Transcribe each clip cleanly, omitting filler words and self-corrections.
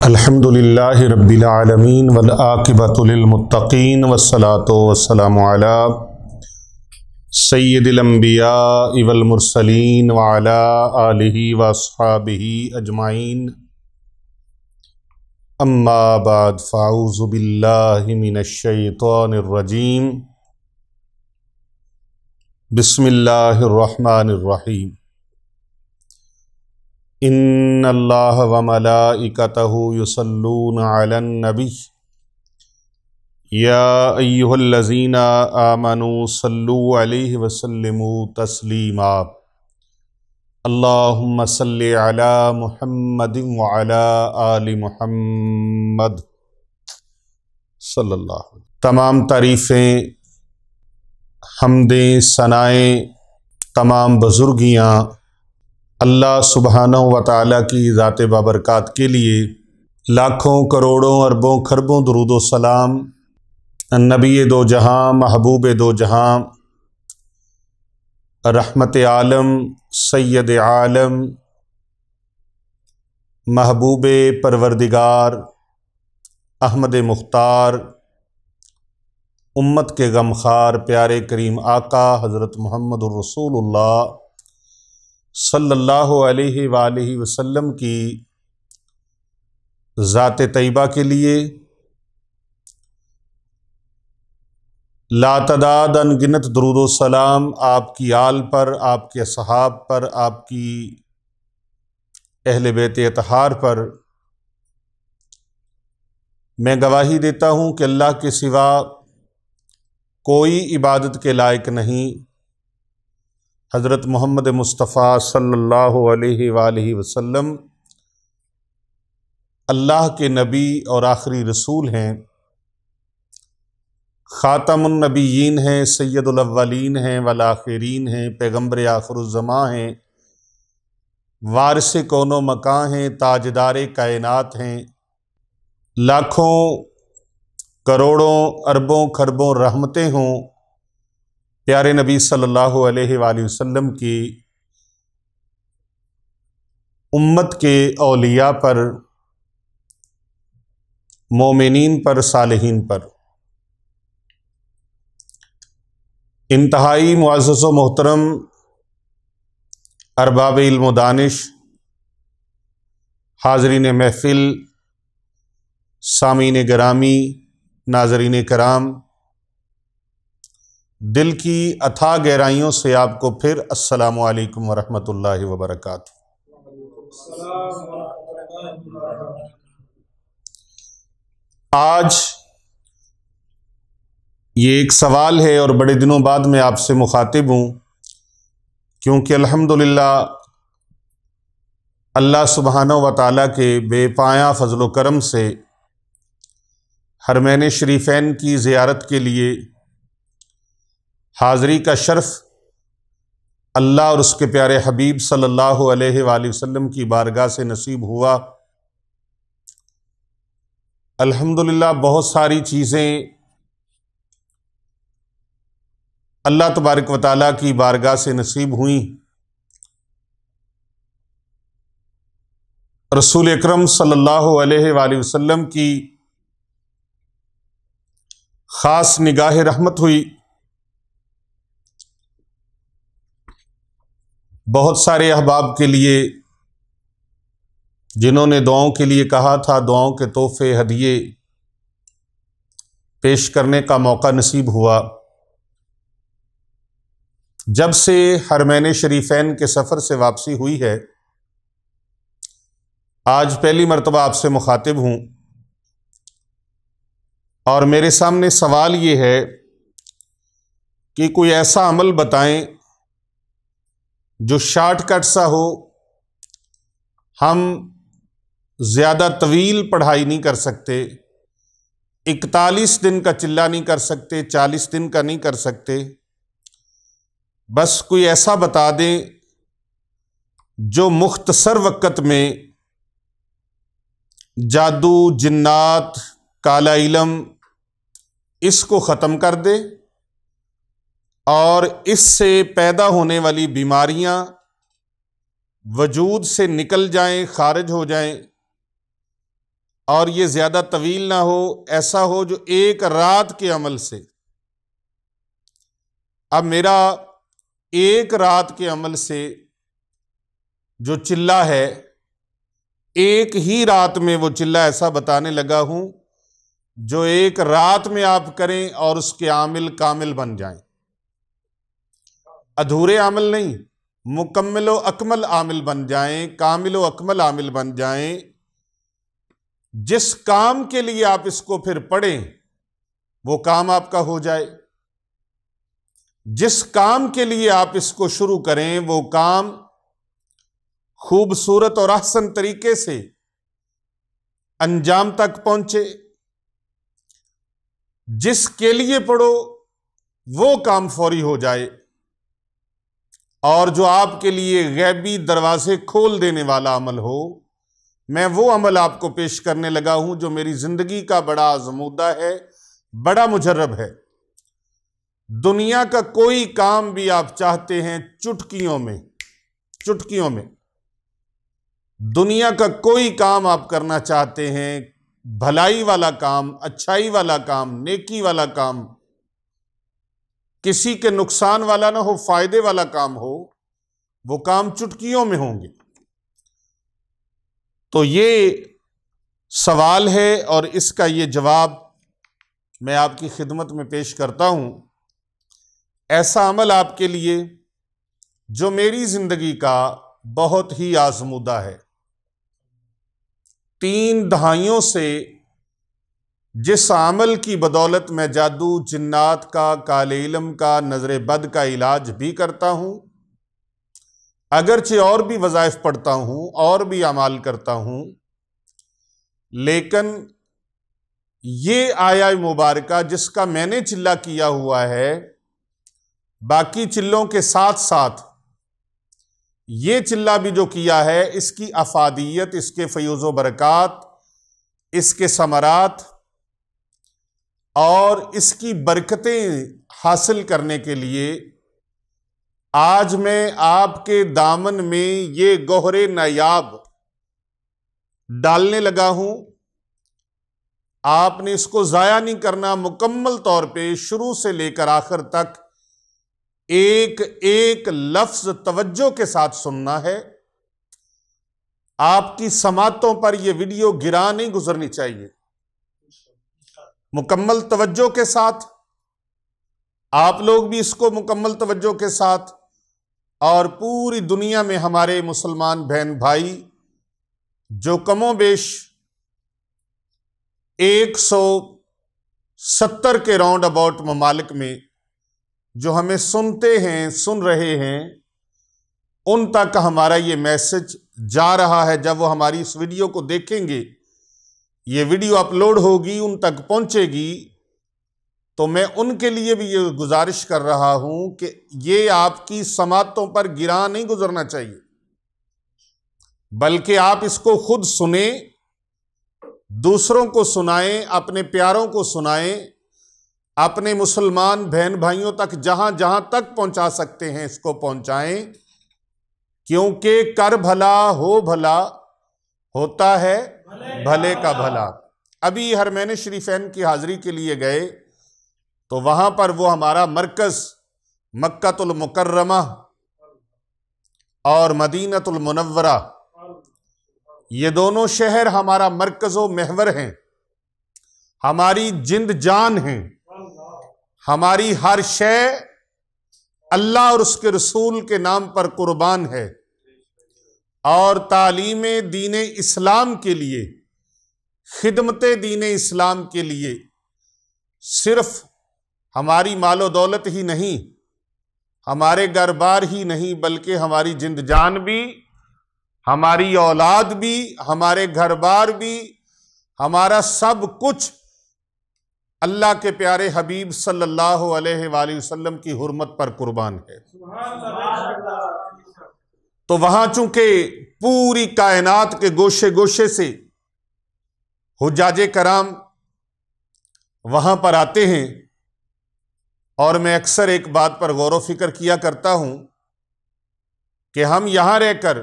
अल्हम्दुलिल्लाहि रब्बिल आलमीन वल आक़िबतु लिल मुत्तक़ीन वस्सलातु वस्सलामु अला सय्यिदिल अंबियाइ वल मुरसलीन व अला आलिहि व अस्हाबिहि अजमाइन। अम्मा बाद फ़अऊज़ु बिल्लाहि मिनश शैतानिर रजीम। बिस्मिल्लाहिर रहमानिर रहीम। इन्नल्लाह व मलाइकतहु युसल्लूना अलन नबी या अय्युहल्लज़ीना आमनू सल्लू अलैहि वसल्लिमू तस्लीमा। अल्लाहुम्मा सल्लि अला मुहम्मदिन व अला आलि मुहम्मद सल्लल्लाहु। तमाम तारीफ़ें, हम्दें, सनाएँ, तमाम बुज़ुर्गियाँ अल्लाह सुब्हानहू व तआला की ज़ात बाबरकात के लिए। लाखों करोड़ों अरबों खरबों दुरूदो सलाम नबी दो जहां, महबूब दो जहां, रहमत आलम, सैयद आलम, महबूब परवरदिगार, अहमद मुख्तार, उम्मत के गमखार प्यारे करीम आका हज़रत मुहम्मदुर रसूलुल्लाह सल्लल्लाहु अलैहि वालैहि वसल्लम की ज़ात तैयबा के लिए लातदाद अनगिनत दुरूदो सलाम आपकी आल पर, आपके असहाब पर, आपकी अहले बैत अतहार पर। मैं गवाही देता हूँ कि अल्लाह के सिवा कोई इबादत के लायक नहीं। हज़रत मोहम्मद मुस्तफ़ा सल्लल्लाहु अलैहि वालैहि वसल्लम अल्लाह के नबी और आखिरी रसूल हैं, ख़ातमुन नबिय्यीन हैं, सय्यदुल अव्वलीन हैं वल आखिरीन हैं, पैगम्बर आखिरुज़्ज़मां हैं, वारिस कौनो मकां हैं, ताजदार कायनात हैं। लाखों करोड़ों अरबों खरबों रहमतें हों प्यारे नबी सल्लल्लाहु अलैहि वसल्लम की उम्मत के औलिया पर, मोमिनीन पर, सालिहीन पर। इंतहाई मुअज़्ज़ज़ व मोहतरम अरबाब इल्म व दानिश, हाज़रीन महफ़िल, सामीन गिरामी, नाज़रीन कराम, दिल की अथाह गहराइयों से आपको फिर अस्सलामु अलैकुम व रहमतुल्लाहि व बरकातुहू। आज ये एक सवाल है और बड़े दिनों बाद मैं आपसे मुखातिब हूँ, क्योंकि अल्हम्दुलिल्लाह अल्लाह सुब्हानहू व तआला के बेपाया फ़ज़्ल व करम से हरमैन शरीफ़ैन की ज़ियारत के लिए हाज़री का शर्फ़ अल्लाह और उसके प्यारे हबीब सल्लल्लाहु अलैहि वसल्लम की बारगाह से नसीब हुआ। अल्हम्दुलिल्लाह बहुत सारी चीज़ें अल्लाह तबारक व तआला की बारगाह से नसीब हुई। रसूल अकरम सल्लल्लाहु अलैहि वसल्लम की ख़ास निगाह रहमत हुई। बहुत सारे अहबाब के लिए जिन्होंने दुआओं के लिए कहा था, दुआओं के तोहफ़े हदिये पेश करने का मौका नसीब हुआ। जब से हरमैन शरीफ़ैन के सफ़र से वापसी हुई है, आज पहली मरतबा आपसे मुखातिब हूँ और मेरे सामने सवाल ये है कि कोई ऐसा अमल बताएं जो शॉर्टकट सा हो। हम ज़्यादा तवील पढ़ाई नहीं कर सकते, 41 दिन का चिल्ला नहीं कर सकते, 40 दिन का नहीं कर सकते। बस कोई ऐसा बता दें जो मुख्तसर वक़्त में जादू, जिन्नात, काला इलम इसको ख़त्म कर दे और इससे पैदा होने वाली बीमारियां वजूद से निकल जाएं, खारिज हो जाएं। और ये ज़्यादा तवील ना हो, ऐसा हो जो एक रात के अमल से। अब मेरा एक रात के अमल से जो चिल्ला है, एक ही रात में वो चिल्ला ऐसा बताने लगा हूं जो एक रात में आप करें और उसके आमिल कामिल बन जाएं। अधूरे आमिल नहीं, मुकम्मल व अकमल आमिल बन जाएं, कामिल व अकमल आमिल बन जाएं। जिस काम के लिए आप इसको फिर पढ़ें वो काम आपका हो जाए, जिस काम के लिए आप इसको शुरू करें वो काम खूबसूरत और ahsan तरीके से अंजाम तक पहुंचे। जिसके लिए पढ़ो वो काम फौरी हो जाए, और जो आपके लिए गैबी दरवाजे खोल देने वाला अमल हो। मैं वो अमल आपको पेश करने लगा हूं जो मेरी जिंदगी का बड़ा आजमूदा है, बड़ा मुजर्रब है। दुनिया का कोई काम भी आप चाहते हैं चुटकियों में दुनिया का कोई काम आप करना चाहते हैं, भलाई वाला काम, अच्छाई वाला काम, नेकी वाला काम, किसी के नुकसान वाला ना हो, फायदे वाला काम हो, वो काम चुटकियों में होंगे। तो ये सवाल है और इसका ये जवाब मैं आपकी खिदमत में पेश करता हूं। ऐसा अमल आपके लिए जो मेरी जिंदगी का बहुत ही आजमूदा है। 3 दहाइयों से जिस अमल की बदौलत मैं जादू, जिन्नात का, काले इल्म का, नजर बद का इलाज भी करता हूं, अगरचे और भी वज़ाइफ पढ़ता हूं और भी अमाल करता हूं, लेकिन ये आया मुबारका जिसका मैंने चिल्ला किया हुआ है, बाकी चिल्लों के साथ साथ ये चिल्ला भी जो किया है, इसकी अफादियत, इसके फयूज़ो बरक़ात, इसके समरात और इसकी बरकतें हासिल करने के लिए आज मैं आपके दामन में ये गोहरे नायाब डालने लगा हूं। आपने इसको ज़ाया नहीं करना, मुकम्मल तौर पे शुरू से लेकर आखिर तक एक एक लफ्ज तवज्जो के साथ सुनना है। आपकी समातों पर यह वीडियो गिरा नहीं गुजरनी चाहिए। मुकम्मल तवज्जो के साथ आप लोग भी इसको मुकम्मल तवज्जो के साथ, और पूरी दुनिया में हमारे मुसलमान बहन भाई जो कमोबेश 170 के राउंड अबाउट ममालिक में जो हमें सुनते हैं, सुन रहे हैं, उन तक हमारा ये मैसेज जा रहा है। जब वो हमारी इस वीडियो को देखेंगे, ये वीडियो अपलोड होगी, उन तक पहुंचेगी, तो मैं उनके लिए भी ये गुजारिश कर रहा हूं कि ये आपकी समातों पर गिरा नहीं गुजरना चाहिए, बल्कि आप इसको खुद सुने, दूसरों को सुनाएं, अपने प्यारों को सुनाएं, अपने मुसलमान बहन भाइयों तक जहां जहां तक पहुंचा सकते हैं इसको पहुंचाएं, क्योंकि कर भला हो भला होता है भले का भला। अभी हरमैन शरीफैन की हाजिरी के लिए गए तो वहां पर वो हमारा मरकज मक्कातुल मुकर्रमा और मदीनतुल मुनव्वरा, ये दोनों शहर हमारा मरकज़ो महवर हैं, हमारी जिंद जान हैं, हमारी हर शय अल्लाह और उसके रसूल के नाम पर कुर्बान है। और तालीमे दीन इस्लाम के लिए, खिदमत दीन इस्लाम के लिए सिर्फ हमारी मालो दौलत ही नहीं, हमारे घर बार ही नहीं, बल्कि हमारी जिंद जान भी, हमारी औलाद भी, हमारे घर बार भी, हमारा सब कुछ अल्लाह के प्यारे हबीब सल्लल्लाहु अलैहि वसल्लम की हुर्मत पर कुर्बान है। तो वहां चूंकि पूरी कायनात के गोशे गोशे से हुज्जाजे कराम वहां पर आते हैं, और मैं अक्सर एक बात पर गौर व फिक्र किया करता हूं कि हम यहां रहकर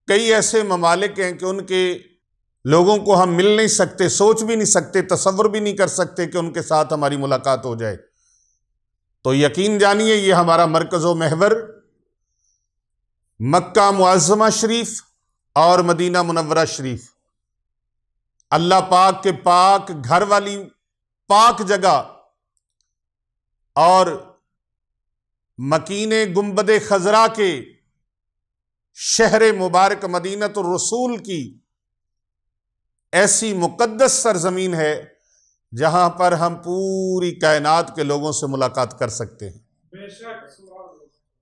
कई ऐसे ममालिक हैं कि उनके लोगों को हम मिल नहीं सकते, सोच भी नहीं सकते, तसव्वुर भी नहीं कर सकते कि उनके साथ हमारी मुलाकात हो जाए। तो यकीन जानिए ये हमारा मरकज़ो महवर मक्का मुअज़्ज़मा शरीफ और मदीना मुनव्वरा शरीफ, अल्लाह पाक के पाक घर वाली पाक जगह और मकीने गुंबदे खजरा के शहर मुबारक मदीनतुर रसूल की ऐसी मुकद्दस सरजमीन है जहां पर हम पूरी कायनात के लोगों से मुलाकात कर सकते हैं,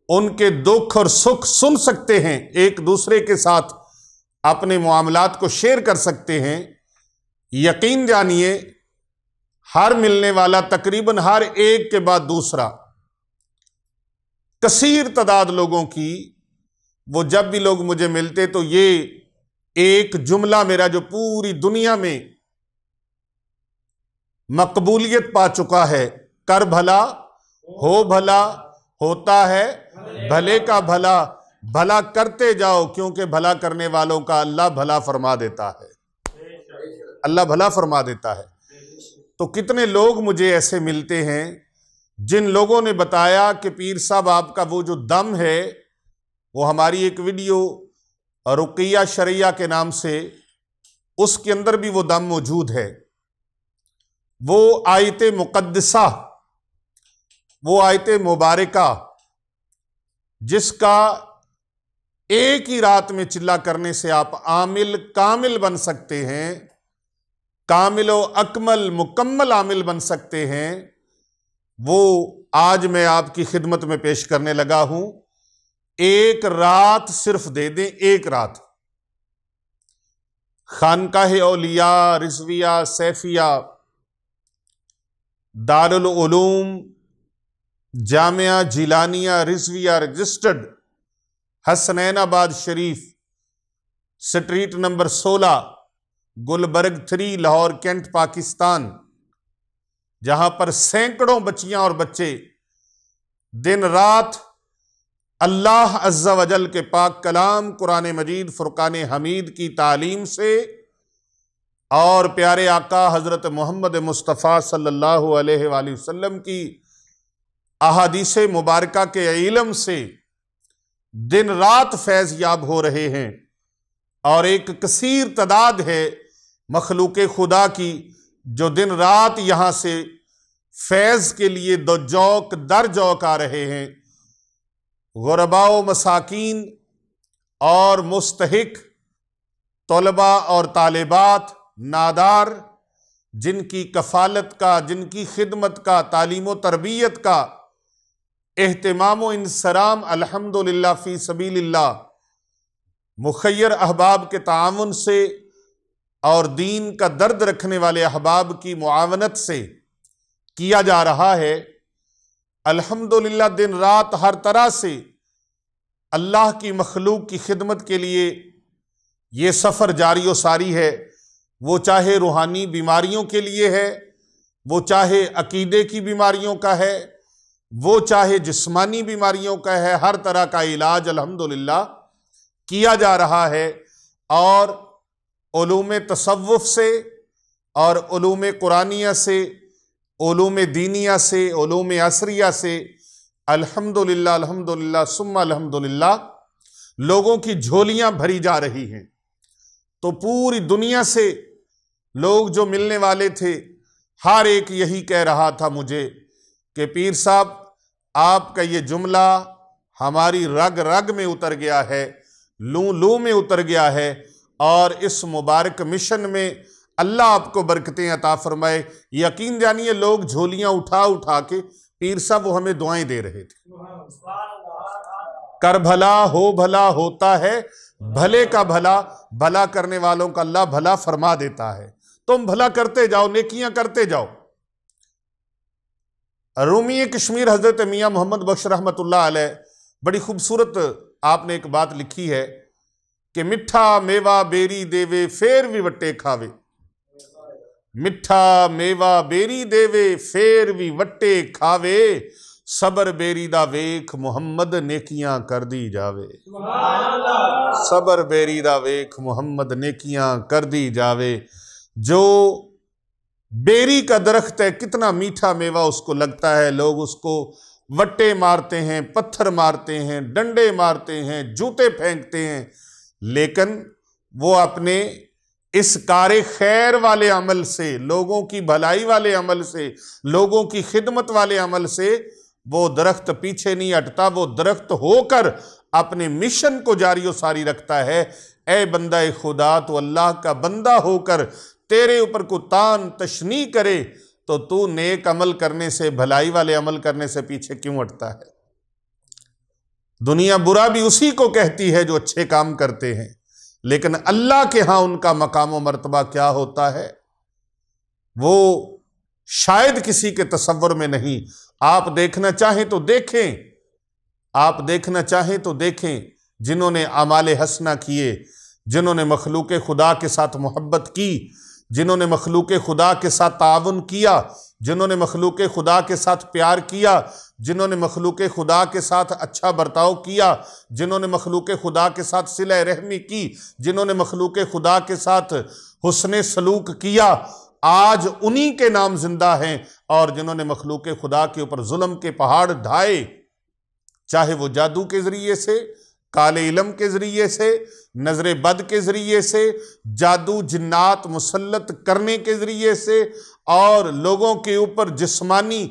उनके दुख और सुख सुन सकते हैं, एक दूसरे के साथ अपने मामलात को शेयर कर सकते हैं। यकीन जानिए हर मिलने वाला तकरीबन हर एक के बाद दूसरा कसीर तादाद लोगों की, वो जब भी लोग मुझे मिलते तो ये एक जुमला मेरा जो पूरी दुनिया में मकबूलियत पा चुका है, कर भला हो भला होता है भले का भला, भला करते जाओ क्योंकि भला करने वालों का अल्लाह भला फरमा देता है, अल्लाह भला फरमा देता है। तो कितने लोग मुझे ऐसे मिलते हैं जिन लोगों ने बताया कि पीर साहब आपका वो जो दम है वो हमारी एक वीडियो रुकिया शरिया के नाम से, उसके अंदर भी वो दम मौजूद है। वो आयत मुकद्दसा, वो आयत मुबारका जिसका एक ही रात में चिल्ला करने से आप आमिल कामिल बन सकते हैं, कामिल व अकमल मुकम्मल आमिल बन सकते हैं, वो आज मैं आपकी खिदमत में पेश करने लगा हूं। एक रात सिर्फ दे दें, एक रात Khanqah Auliya Rizviya Saifiya Darul Uloom Jamia Jilaniya Rizviya registered Hasnainabad Sharif street number 16 Gulberg 3 Lahore cantt Pakistan, जहां पर सैकड़ों बच्चियां और बच्चे दिन रात अल्लाह अज़्ज़ा वजल के पाक कलाम कुरान मजीद फुरकान हमीद की तालीम से और प्यारे आका हज़रत मोहम्मद मुस्तफ़ा सल्लल्लाहु अलैहि वसल्लम की अहादीस मुबारका के इल्म से दिन रात फैज़ याब हो रहे हैं। और एक कसीर तादाद है मखलूक खुदा की जो दिन रात यहाँ से फैज़ के लिए दो जौक दर जौक आ रहे हैं। गुरबाओ मसाकीन और मुस्तहिक तलबा और तालिबात नादार, जिनकी कफ़ालत का, जिनकी खिदमत का, तालीम तरबियत का एहतिमाम व इंसराम अल्हम्दुलिल्लाह फ़ी सबीलिल्लाह मुखय्यर अहबाब के ताउन से और दीन का दर्द रखने वाले अहबाब की मुआवनत से किया जा रहा है। अल्हम्दुलिल्लाह दिन रात हर तरह से अल्लाह की मखलूक की खिदमत के लिए ये सफ़र जारी व सारी है। वो चाहे रूहानी बीमारियों के लिए है, वो चाहे अकीदे की बीमारियों का है, वो चाहे जिस्मानी बीमारियों का है, हर तरह का इलाज अल्हम्दुलिल्लाह किया जा रहा है। और उलूम तसव्वुफ़ से और उलूम कुरानिया से, उलूम दीनिया से, उलूम असरिया से अल्हम्दुलिल्लाह अल्हम्दुलिल्लाह सुम्मा अल्हम्दुलिल्लाह लोगों की झोलियां भरी जा रही हैं। तो पूरी दुनिया से लोग जो मिलने वाले थे, हर एक यही कह रहा था मुझे कि पीर साहब आपका ये जुमला हमारी रग रग में उतर गया है, लू लू में उतर गया है, और इस मुबारक मिशन में अल्लाह आपको बरकतें अता फरमाए। यकीन जानिए लोग झोलियां उठा उठा के पीर साहब वो हमें दुआएं दे रहे थे। कर भला हो भला होता है भले का भला, भला करने वालों का अल्लाह भला फरमा देता है। तुम भला करते जाओ, नेकियां करते जाओ। रूमी कश्मीर हजरत मियाँ मोहम्मद बख्श रहमतुल्लाह अलैह बड़ी खूबसूरत आपने एक बात लिखी है कि मिठा मेवा बेरी देवे फेर भी वट्टे खावे, मिठा मेवा बेरी देवे फेर भी वट्टे खावे, सबर बेरी दा वेख मुहम्मद नेकियां कर दी जावे। सबर बेरी दा वेख मुहम्मद नेकियां कर दी जावे। जो बेरी का दरख्त है, कितना मीठा मेवा उसको लगता है, लोग उसको वट्टे मारते हैं, पत्थर मारते हैं, डंडे मारते हैं, जूते फेंकते हैं, लेकिन वो अपने इस कारे खैर वाले अमल से, लोगों की भलाई वाले अमल से, लोगों की खिदमत वाले अमल से वो दरख्त पीछे नहीं हटता। वो दरख्त होकर अपने मिशन को जारी व सारी रखता है। ए बंदा खुदा, तो अल्लाह का बंदा होकर तेरे ऊपर को तान तशनी करे तो तू नेक अमल करने से, भलाई वाले अमल करने से पीछे क्यों हटता है? दुनिया बुरा भी उसी को कहती है जो अच्छे काम करते हैं, लेकिन अल्लाह के यहां उनका मकाम व मर्तबा क्या होता है वो शायद किसी के तसव्वुर में नहीं। आप देखना चाहें तो देखें, आप देखना चाहें तो देखें, जिन्होंने आमाले हसना किए, जिन्होंने मखलूक खुदा के साथ मोहब्बत की, जिन्होंने मखलूक खुदा के साथ ताउन किया, जिन्होंने मखलूक खुदा के साथ प्यार किया, जिन्होंने मखलूक खुदा के साथ अच्छा बर्ताव किया, जिन्होंने मखलूक खुदा के साथ सिला रहमी की, जिन्होंने मखलूक खुदा के साथ हुस्ने सलूक किया, आज उन्हीं के नाम जिंदा हैं। और जिन्होंने मखलूक खुदा के ऊपर जुल्म के पहाड़ ढाए, चाहे वो जादू के जरिए से, काले इलम के जरिए से, नजर बद के जरिए से, जादू जिन्नात मुसल्लत करने के जरिए से, और लोगों के ऊपर जिस्मानी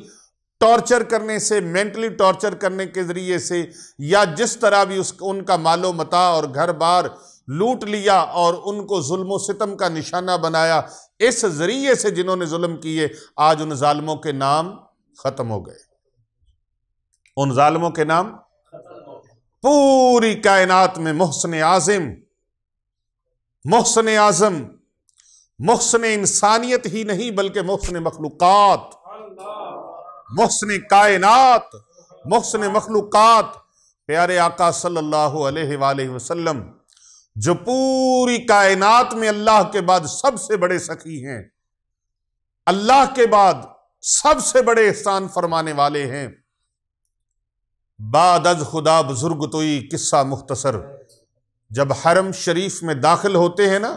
टॉर्चर करने से, मेंटली टॉर्चर करने के जरिए से, या जिस तरह भी उनका मालो मता और घर बार लूट लिया और उनको जुल्म सितम का निशाना बनाया, इस जरिए से जिन्होंने जुल्म किए, आज उन जालिमों के नाम खत्म हो गए। उन जालिमों के नाम पूरी कायनात में मोहसिन आज़म, मोहसिन आज़म, मोहसिन इंसानियत ही नहीं बल्कि मोहसिन मखलूकात, मोहसिन कायनात, मोहसिन मखलूकात प्यारे आका सल्लल्लाहु अलैहि वसल्लम, जो पूरी कायनात में अल्लाह के बाद सबसे बड़े सखी हैं, अल्लाह के बाद सबसे बड़े एहसान फरमाने वाले हैं। बाद अज खुदा बुजुर्ग तोई किस्सा मुख्तसर, जब हरम शरीफ में दाखिल होते हैं ना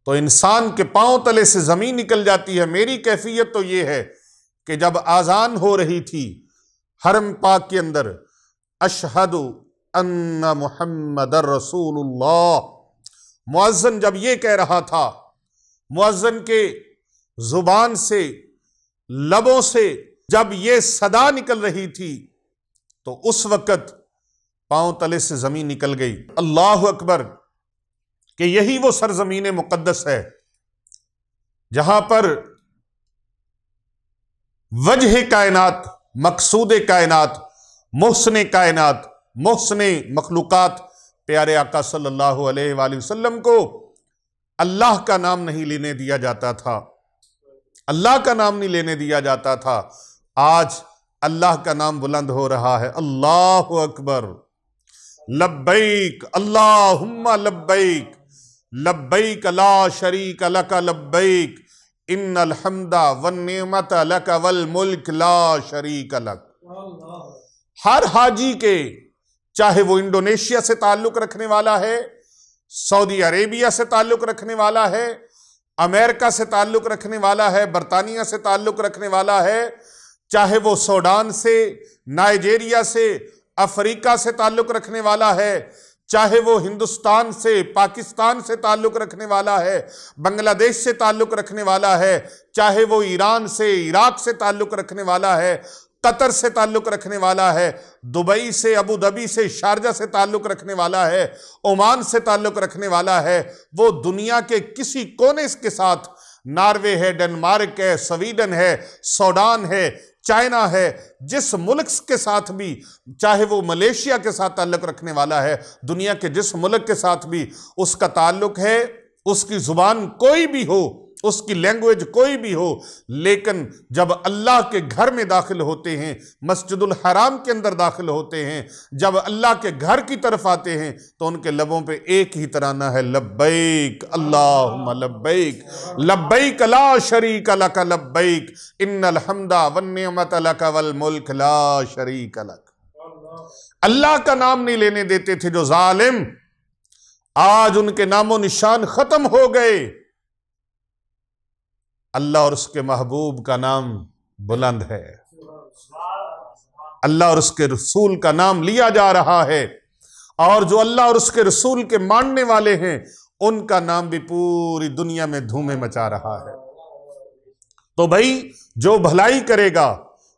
तो इंसान के पांव तले से जमीन निकल जाती है। मेरी कैफियत तो यह है कि जब आजान हो रही थी हरम पाक के अंदर, अशहदु अन्ना मुहम्मदर रसूलुल्लाह, मुअज्जिन जब ये कह रहा था, मुअज्जिन के जुबान से, लबों से जब ये सदा निकल रही थी तो उस वक्त पांव तले से जमीन निकल गई। अल्लाह अकबर, कि यही वो सरजमीन मुकद्दस है जहां पर वजह कायनात, मकसूद कायनात, मोहसिन कायनात, मोहसिन मखलूकात प्यारे आका सल्लल्लाहु अलैहि वसल्लम को अल्लाह का नाम नहीं लेने दिया जाता था, अल्लाह का नाम नहीं लेने दिया जाता था। आज अल्लाह का नाम बुलंद हो रहा है। अल्लाहु अकबर, लब्बैक अल्लाहुम्मा लब्बैक, लब्बैक ला शरीक लक लब्बैक, इन्नल हम्दा वन निअमत लक वल मुल्क ला शरीक लक। हर हाजी के, चाहे वो इंडोनेशिया से ताल्लुक रखने वाला है, सऊदी अरेबिया से ताल्लुक रखने वाला है, अमेरिका से ताल्लुक रखने वाला है, बरतानिया से ताल्लुक रखने वाला है, चाहे वो सूडान से, नाइजेरिया से, अफ्रीका से ताल्लुक रखने वाला है, चाहे वो हिंदुस्तान से, पाकिस्तान से ताल्लुक रखने वाला है, बांग्लादेश से ताल्लुक रखने वाला है, चाहे वो ईरान से, इराक से ताल्लुक रखने वाला है, कतर से ताल्लुक रखने वाला है, दुबई से, अबू धाबी से, शारजा से ताल्लुक रखने वाला है, ओमान से ताल्लुक रखने वाला है, वो दुनिया के किसी कोने के साथ, नॉर्वे है, डेनमार्क है, स्वीडन है, सूडान है, चाइना है, जिस मुल्क के साथ भी, चाहे वो मलेशिया के साथ ताल्लुक रखने वाला है, दुनिया के जिस मुल्क के साथ भी उसका ताल्लुक है, उसकी जुबान कोई भी हो, उसकी लैंग्वेज कोई भी हो, लेकिन जब अल्लाह के घर में दाखिल होते हैं, मस्जिदुल हराम के अंदर दाखिल होते हैं, जब अल्लाह के घर की तरफ आते हैं, तो उनके लबों पे एक ही तराना है, लब्बैक अल्लाहुम्मा लब्बैक लब्बैक ला शरीक लक लब्बैक इन्नल हम्दा वन निअमत लक वल मुल्क ला शरीक लक। अल्लाह का नाम नहीं लेने देते थे जो जालिम, आज उनके नामो निशान खत्म हो गए। अल्लाह और उसके महबूब का नाम बुलंद है, अल्लाह और उसके रसूल का नाम लिया जा रहा है, और जो अल्लाह और उसके रसूल के मानने वाले हैं उनका नाम भी पूरी दुनिया में धूमें मचा रहा है। तो भाई, जो भलाई करेगा,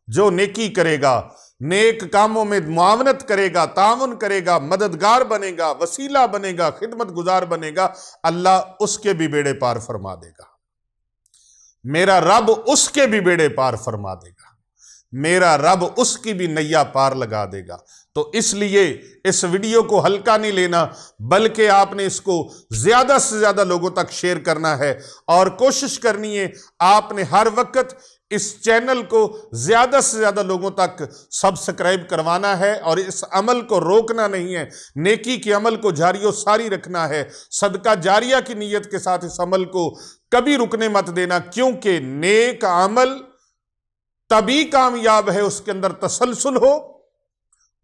जो नेकी करेगा, नेक कामों में मुआवनत करेगा, ताउन करेगा, मददगार बनेगा, वसीला बनेगा, खिदमत गुजार बनेगा, अल्लाह उसके भी बेड़े पार फरमा देगा। मेरा रब उसके भी बेड़े पार फरमा देगा, मेरा रब उसकी भी नैया पार लगा देगा। तो इसलिए इस वीडियो को हल्का नहीं लेना, बल्कि आपने इसको ज्यादा से ज्यादा लोगों तक शेयर करना है, और कोशिश करनी है आपने हर वक्त इस चैनल को ज्यादा से ज्यादा लोगों तक सब्सक्राइब करवाना है, और इस अमल को रोकना नहीं है, नेकी के अमल को जारियो सारी रखना है, सदका जारिया की नीयत के साथ इस अमल को कभी रुकने मत देना, क्योंकि नेक अमल तभी कामयाब है उसके अंदर तसलसल हो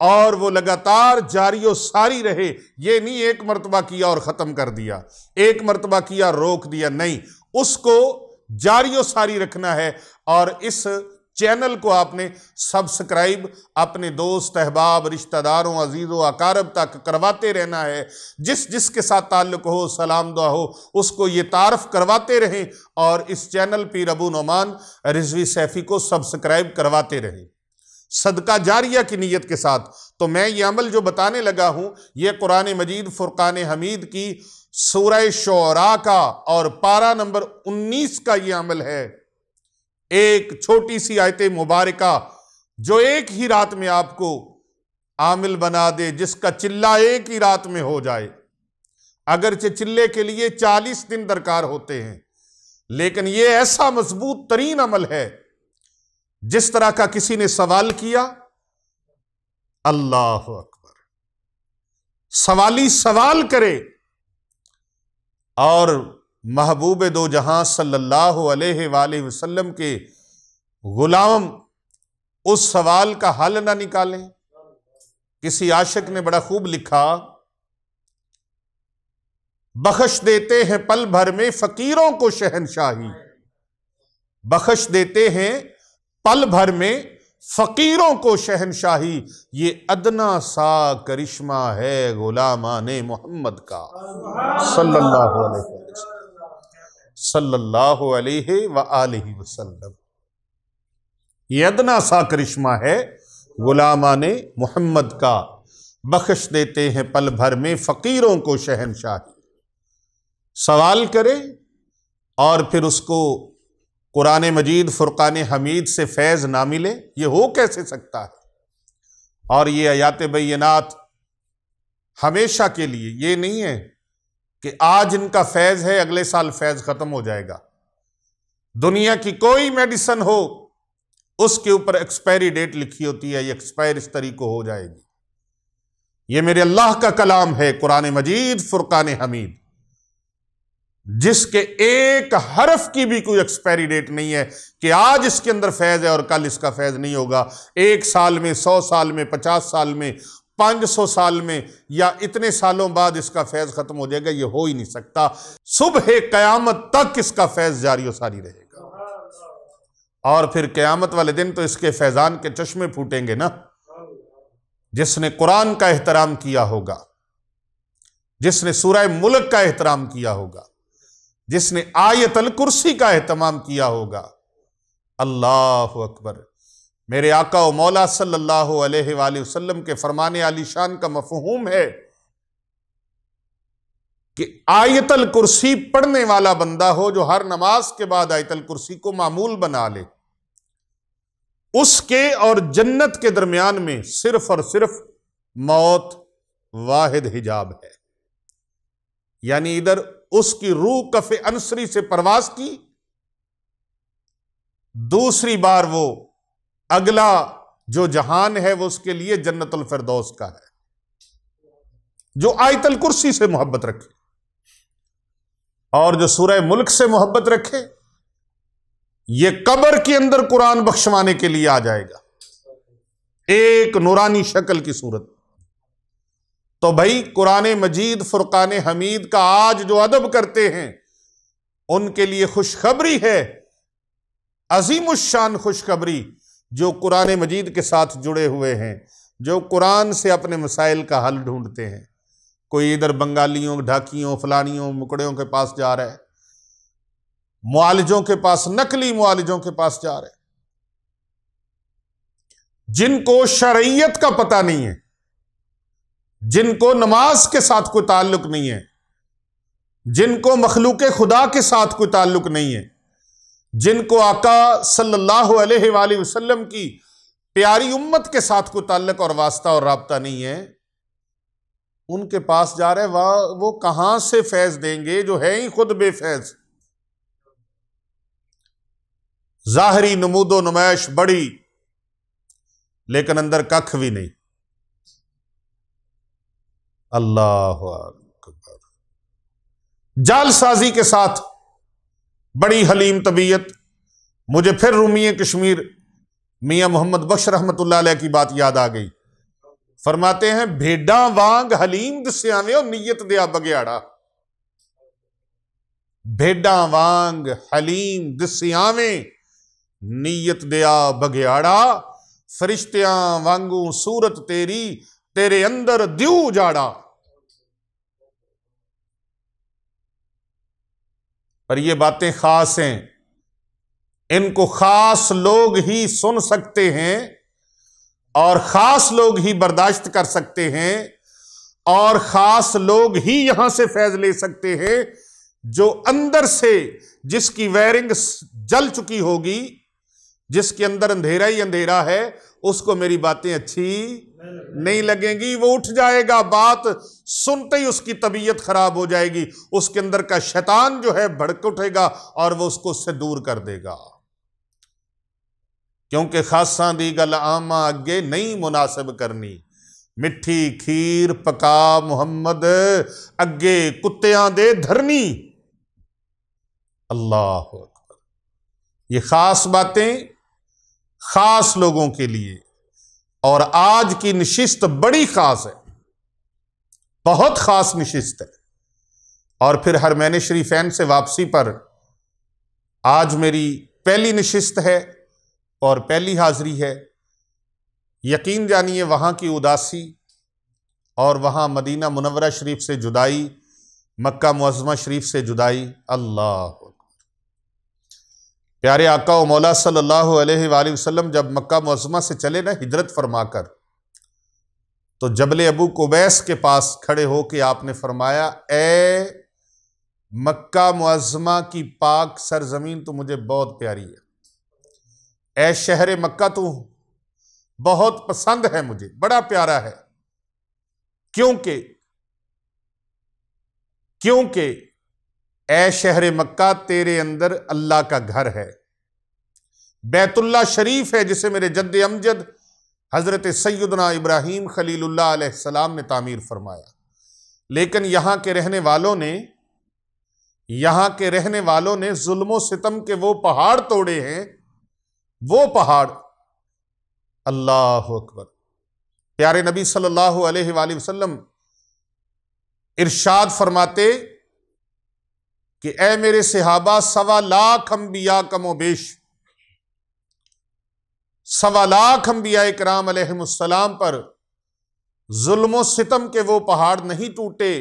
और वो लगातार जारियो सारी रहे। ये नहीं एक मर्तबा किया और खत्म कर दिया, एक मर्तबा किया रोक दिया, नहीं, उसको जारियो सारी रखना है। और इस चैनल को आपने सब्सक्राइब अपने दोस्त अहबाब रिश्तेदारों अजीजों अकारब तक करवाते रहना है। जिस जिसके साथ ताल्लुक हो, सलाम दुआ हो, उसको ये तारफ करवाते रहें, और इस चैनल पीर अबू नोमान रिजवी सैफी को सब्सक्राइब करवाते रहें सदका जारिया की नीयत के साथ। तो मैं ये अमल जो बताने लगा हूं, ये कुरान मजीद फुरकान हमीद की सूरह शुअरा का और पारा नंबर 19 का ये अमल है। एक छोटी सी आयत मुबारका जो एक ही रात में आपको आमिल बना दे, जिसका चिल्ला एक ही रात में हो जाए। अगरचे चिल्ले के लिए 40 दिन दरकार होते हैं, लेकिन ये ऐसा मजबूत तरीन अमल है। जिस तरह का किसी ने सवाल किया, अल्लाह अकबर, सवाली सवाल करे और महबूब दो जहां सल्लल्लाहु अलैहि वसल्लम के गुलाम उस सवाल का हल ना निकालें। किसी आशिक ने बड़ा खूब लिखा, बख्श देते हैं पल भर में फकीरों को शहनशाही, बख्श देते हैं पल भर में फकीरों को शहनशाही, ये अदना सा करिश्मा है गुलामाने मोहम्मद का सल्लल्लाहु अलैहि वसल्लम। ये अदना सा करिश्मा है गुलामाने मोहम्मद का, बख्श देते हैं पल भर में फकीरों को शहनशाही। सवाल करे और फिर उसको कुरान मजीद फुरकान हमीद से फैज़ ना मिले, ये हो कैसे सकता है। और ये आयात बैयनात हमेशा के लिए, ये नहीं है कि आज इनका फैज़ है अगले साल फैज़ ख़त्म हो जाएगा। दुनिया की कोई मेडिसिन हो उसके ऊपर एक्सपायरी डेट लिखी होती है, ये एक्सपायर इस तरीके को हो जाएगी। ये मेरे अल्लाह का कलाम है कुरान मजीद फुरकान हमीद, जिसके एक हरफ की भी कोई एक्सपायरी डेट नहीं है कि आज इसके अंदर फैज़ है और कल इसका फैज़ नहीं होगा। 1 साल में, 100 साल में, 50 साल में, 500 साल में या इतने सालों बाद इसका फैज़ खत्म हो जाएगा, ये हो ही नहीं सकता। सुबह क़यामत तक इसका फैज़ जारी सारी रहेगा। और फिर क़यामत वाले दिन तो इसके फैज़ान के चश्मे फूटेंगे ना। जिसने कुरान का एहतराम किया होगा, जिसने सूरह मुल्क का एहतराम किया होगा, जिसने आयतल कुर्सी का एहतमाम किया होगा, अल्लाह अकबर। मेरे आका व मौला सल्लल्लाहु अलैहि वसल्लम के फरमाने आलीशान का मफहूम है कि आयतल कुर्सी पढ़ने वाला बंदा हो जो हर नमाज के बाद आयतल कुर्सी को मामूल बना ले, उसके और जन्नत के दरमियान में सिर्फ और सिर्फ मौत वाहिद हिजाब है। यानी इधर उसकी रूह कफ़े अंसरी से परवास की दूसरी बार वो अगला जो जहान है वो उसके लिए जन्नतुल फिरदौस का है। जो आयतल कुर्सी से मोहब्बत रखे और जो सूरह मुल्क से मोहब्बत रखे, ये कब्र के अंदर कुरान बख्शवाने के लिए आ जाएगा, एक नूरानी शक्ल की सूरत। तो भाई कुरान मजीद फुरकान हमीद का आज जो अदब करते हैं उनके लिए खुशखबरी है, अजीमुश्शान खुशखबरी, जो कुरान मजीद के साथ जुड़े हुए हैं, जो कुरान से अपने मसाइल का हल ढूंढते हैं। कोई इधर बंगालियों, ढाकियों, फलानियों, मुकड़ियों के पास जा रहा है, मुआलिजों के पास, नकली मुआलिजों के पास जा रहा है, जिनको शरईयत का पता नहीं है, जिनको नमाज के साथ कोई ताल्लुक नहीं है, जिनको मखलूके खुदा के साथ कोई ताल्लुक नहीं है, जिनको आका सल्लल्लाहु अलैहि वसल्लम की प्यारी उम्मत के साथ कोई ताल्लुक और वास्ता और राब्ता नहीं है, उनके पास जा रहे हैं। वो कहां से फैज देंगे जो है ही खुद बेफैज। जाहरी नमूदो नुमाइश बड़ी, लेकिन अंदर कख भी नहीं। अल्लाह अकबर। जालसाजी के साथ बड़ी हलीम तबीयत। मुझे फिर रूमी कश्मीर मियां मोहम्मद बख्श रहमतुल्लाह अलैह की बात याद आ गई। फरमाते हैं, भेडा वांग हलीम दस्यावे और नीयत दिया बगयाड़ा। भेडा वांग हलीम दस्यावे नीयत दिया बगयाड़ा, फरिश्तियां वांगू सूरत तेरी, तेरे अंदर द्यू जाड़ा। पर ये बातें खास हैं, इनको खास लोग ही सुन सकते हैं और खास लोग ही बर्दाश्त कर सकते हैं और खास लोग ही यहां से फैज ले सकते हैं। जो अंदर से जिसकी वायरिंग जल चुकी होगी, जिसके अंदर अंधेरा ही अंधेरा है, उसको मेरी बातें अच्छी नहीं लगेंगी। वो उठ जाएगा, बात सुनते ही उसकी तबीयत खराब हो जाएगी, उसके अंदर का शैतान जो है भड़क उठेगा और वो उसको उससे दूर कर देगा। क्योंकि खासा दी गल आमा अगे नहीं मुनासिब करनी, मिठी खीर पका मुहम्मद अगे कुत्तियां दे धरनी। अल्लाह अकबर। ये खास बातें खास लोगों के लिए, और आज की नशिस्त बड़ी खास है, बहुत खास नशिस्त है। और फिर हरमैन शरीफैन से वापसी पर आज मेरी पहली नशिस्त है और पहली हाजिरी है। यकीन जानिए वहाँ की उदासी और वहाँ मदीना मुनव्वरा शरीफ से जुदाई, मक्का मुअज़्ज़मा शरीफ से जुदाई। अल्लाह प्यारे आका व मौला सल्लल्लाहु अलैहि वसल्लम जब मक्का मुअज़्ज़मा से चले ना हिजरत फरमाकर, तो जबल अबू कुबैस के पास खड़े होकर आपने फरमाया, ए मक्का मुअज़्ज़मा की पाक सरजमीन तो मुझे बहुत प्यारी है, ए शहर मक्का तो बहुत पसंद है, मुझे बड़ा प्यारा है। क्योंकि ए शहर मक्का तेरे अंदर अल्लाह का घर है, बैतुल्लाह शरीफ है, जिसे मेरे जद्द अमजद हजरत सैयदना इब्राहीम खलीलुल्लाह अलैहिस्सलाम ने तामीर फरमाया। लेकिन यहां के रहने वालों ने जुल्मो सितम के वो पहाड़ तोड़े हैं, वो पहाड़। अल्लाह अकबर। प्यारे नबी सल्लल्लाहु अलैहि वसल्लम इरशाद फरमाते कि ए मेरे सहाबा, 1.25 लाख अंबिया कमोबेश, 1.25 लाख अंबिया इकराम अलैहिमुस्सलाम पर जुल्मो सितम के वो पहाड़ नहीं टूटे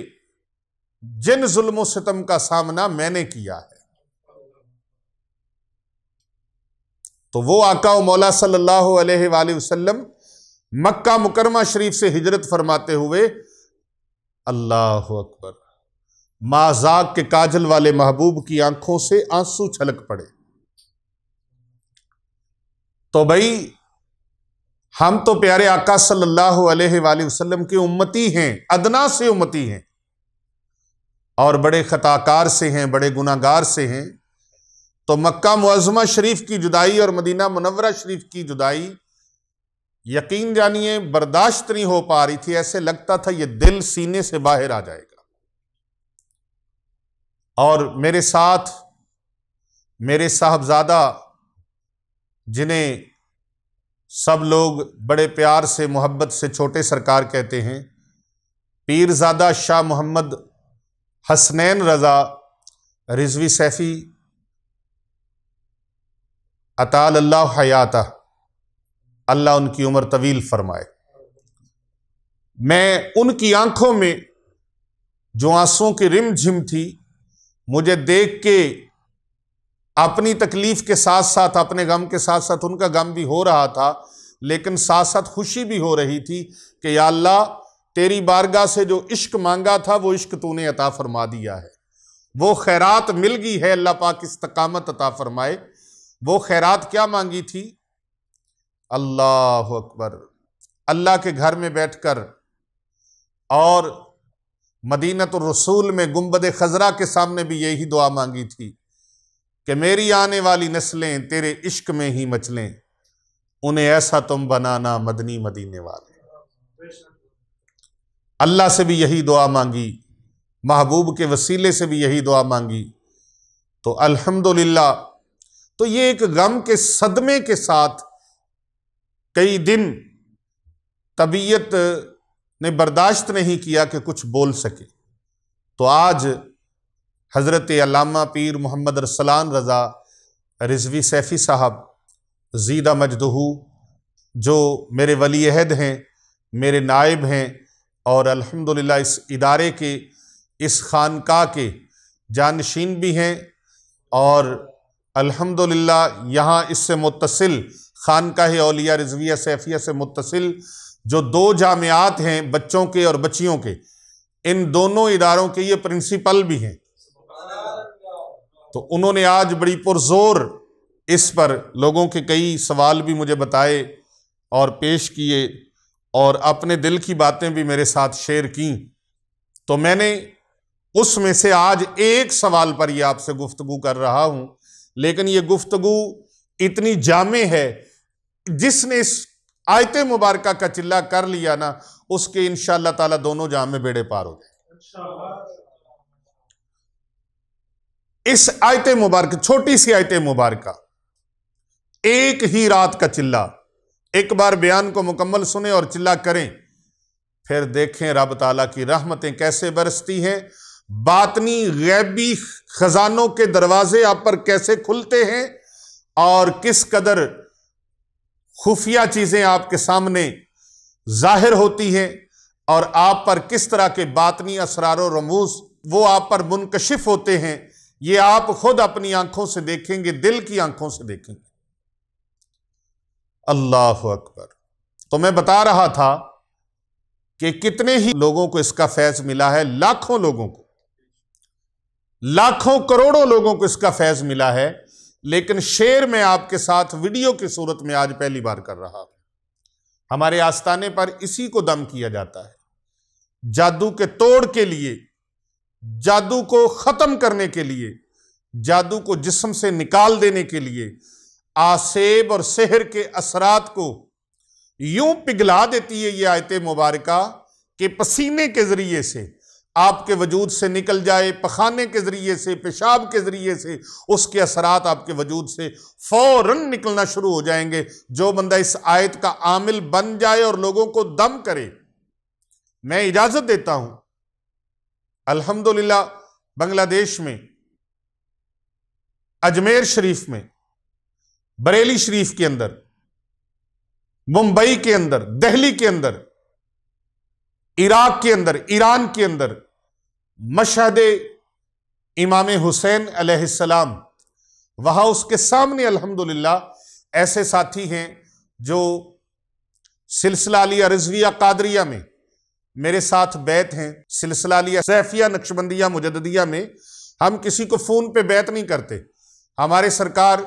जिन जुल्मो सितम का सामना मैंने किया है। तो वो आका व मौला सल्लल्लाहु अलैहि वसल्लम मक्का मुकरमा शरीफ से हिजरत फरमाते हुए, अल्लाह अकबर, माज़ाक के काजल वाले महबूब की आंखों से आंसू छलक पड़े। तो भाई हम तो प्यारे आका सल्लल्लाहु अलैहि वसल्लम की उम्मती हैं, अदना से उम्मती हैं, और बड़े खताकार से हैं, बड़े गुनाहगार से हैं। तो मक्का मुअज़्ज़मा शरीफ की जुदाई और मदीना मुनव्वरा शरीफ की जुदाई यकीन जानिए बर्दाश्त नहीं हो पा रही थी। ऐसे लगता था ये दिल सीने से बाहर आ जाएगा। और मेरे साथ मेरे साहबजादा, जिन्हें सब लोग बड़े प्यार से मोहब्बत से छोटे सरकार कहते हैं, पीरजादा शाह मोहम्मद हसनैन रज़ा रिजवी सैफी अताल अल्लाह हयाता, अल्लाह उनकी उम्र तवील फरमाए। मैं उनकी आंखों में जो आंसुओं की रिमझिम थी, मुझे देख के अपनी तकलीफ के साथ साथ, अपने गम के साथ साथ उनका गम भी हो रहा था, लेकिन साथ साथ खुशी भी हो रही थी कि या अल्लाह, तेरी बारगाह से जो इश्क मांगा था वो इश्क तूने अता फरमा दिया है, वो खैरात मिल गई है। अल्लाह पाक इस्तकामत अता फरमाए। वो खैरात क्या मांगी थी? अल्लाह अकबर। अल्लाह के घर में बैठकर और मदीनतुर रसूल में गुंबद खजरा के सामने भी यही दुआ मांगी थी कि मेरी आने वाली नस्लें तेरे इश्क में ही मचलें, उन्हें ऐसा तुम बनाना मदनी मदीने वाले। अल्लाह से भी यही दुआ मांगी, महबूब के वसीले से भी यही दुआ मांगी। तो अल्हम्दुलिल्लाह, तो ये एक गम के सदमे के साथ कई दिन तबीयत ने बर्दाश्त नहीं किया कि कुछ बोल सके। तो आज हज़रत अल्लामा पीर मोहम्मद अरसलान रज़ा रिजवी सैफ़ी साहब ज़ीदा मजदहू, जो मेरे वली अहद हैं, मेरे नायब हैं और अल्हम्दुलिल्लाह इस इदारे के, इस खानका के जानशीन भी हैं, और अल्हम्दुलिल्लाह यहाँ इससे मुत्तसिल खानकाह औलिया रिजविया सैफिया से मुत्तसिल जो 2 जामियात हैं बच्चों के और बच्चियों के, इन दोनों इदारों के ये प्रिंसिपल भी हैं। तो उन्होंने आज बड़ी पुरजोर इस पर लोगों के कई सवाल भी मुझे बताए और पेश किए और अपने दिल की बातें भी मेरे साथ शेयर की। तो मैंने उसमें से आज एक सवाल पर ये आपसे गुफ्तगू कर रहा हूं, लेकिन ये गुफ्तगू इतनी जामे है, जिसने इस आयत मुबारका का चिल्ला कर लिया ना, उसके इंशाअल्लाह ताला दोनों जामे बेड़े पार हो जाए। इस आयत मुबारक, छोटी सी आयत मुबारका, एक ही रात का चिल्ला, एक बार बयान को मुकम्मल सुने और चिल्ला करें, फिर देखें रब ताला की रहमतें कैसे बरसती हैं, बातनी गैबी खजानों के दरवाजे आप पर कैसे खुलते हैं और किस कदर खुफिया चीजें आपके सामने जाहिर होती हैं और आप पर किस तरह के बातनी असरार और रमूज वो आप पर मुनकशिफ होते हैं। ये आप खुद अपनी आंखों से देखेंगे, दिल की आंखों से देखेंगे। अल्लाह अकबर। तो मैं बता रहा था कि कितने ही लोगों को इसका फैज मिला है, लाखों लोगों को, लाखों करोड़ों लोगों को इसका फैज मिला है, लेकिन शेर मैं आपके साथ वीडियो की सूरत में आज पहली बार कर रहा हूं। हमारे आस्ताने पर इसी को दम किया जाता है, जादू के तोड़ के लिए, जादू को खत्म करने के लिए, जादू को जिस्म से निकाल देने के लिए, आसेब और सेहर के असरात को यूं पिघला देती है ये आयत मुबारका कि पसीने के जरिए से आपके वजूद से निकल जाए, पखाने के जरिए से, पेशाब के जरिए से उसके असरात आपके वजूद से फौरन निकलना शुरू हो जाएंगे। जो बंदा इस आयत का आमिल बन जाए और लोगों को दम करे, मैं इजाजत देता हूं। अल्हम्दुलिल्लाह बांग्लादेश में, अजमेर शरीफ में, बरेली शरीफ के अंदर, मुंबई के अंदर, दिल्ली के अंदर, इराक के अंदर, ईरान के अंदर मशहद इमाम हुसैन अलैहिस्सलाम, वहां उसके सामने अल्हम्दुलिल्लाह ऐसे साथी हैं जो सिलसिला अलिया रिजविया कादरिया में मेरे साथ बैत हैं, सिलसिला अलिया सैफिया नक्शबंदिया मुजद्दिदिया में हम किसी को फोन पे बैत नहीं करते। हमारे सरकार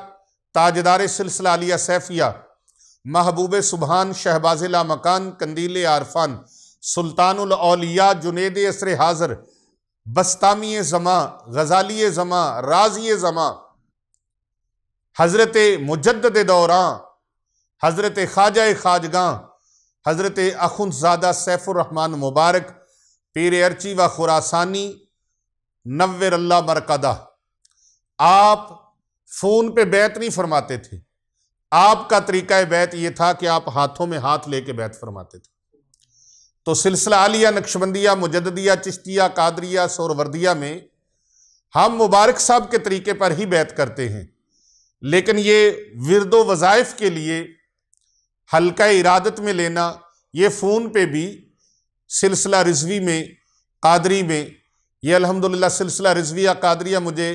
ताजदार सिलसिला अलिया सैफिया महबूब सुबहान शहबाजिला मकान कंदील आरफान सुल्तानुल औलिया जुनेद असर हाजर बस्तामी ज़मा गजाली ज़मा राजी ज़मा हज़रत मुजद्दद दौरां, हज़रत ख्वाजा खाजगां, हज़रत अखुंज़ादा सैफुर्रहमान मुबारक पीर अर्ची व खुरासानी नव्वर अल्लाह मरकदा, आप फ़ोन पे बैत नहीं फरमाते थे। आपका तरीका बैत ये था कि आप हाथों में हाथ लेके बैत फरमाते थे। तो सिलसिला आलिया, नक्शबंदिया, मुजद्दिया, चिश्तिया, कादरिया, सोहरवर्दिया में हम मुबारक साहब के तरीके पर ही बैत करते हैं, लेकिन ये विरदो वज़ाइफ के लिए हल्का इरादत में लेना, ये फ़ोन पे भी सिलसिला रिजवी में, कादरी में, ये अल्हम्दुलिल्लाह सिलसिला रिजविया कादरिया मुझे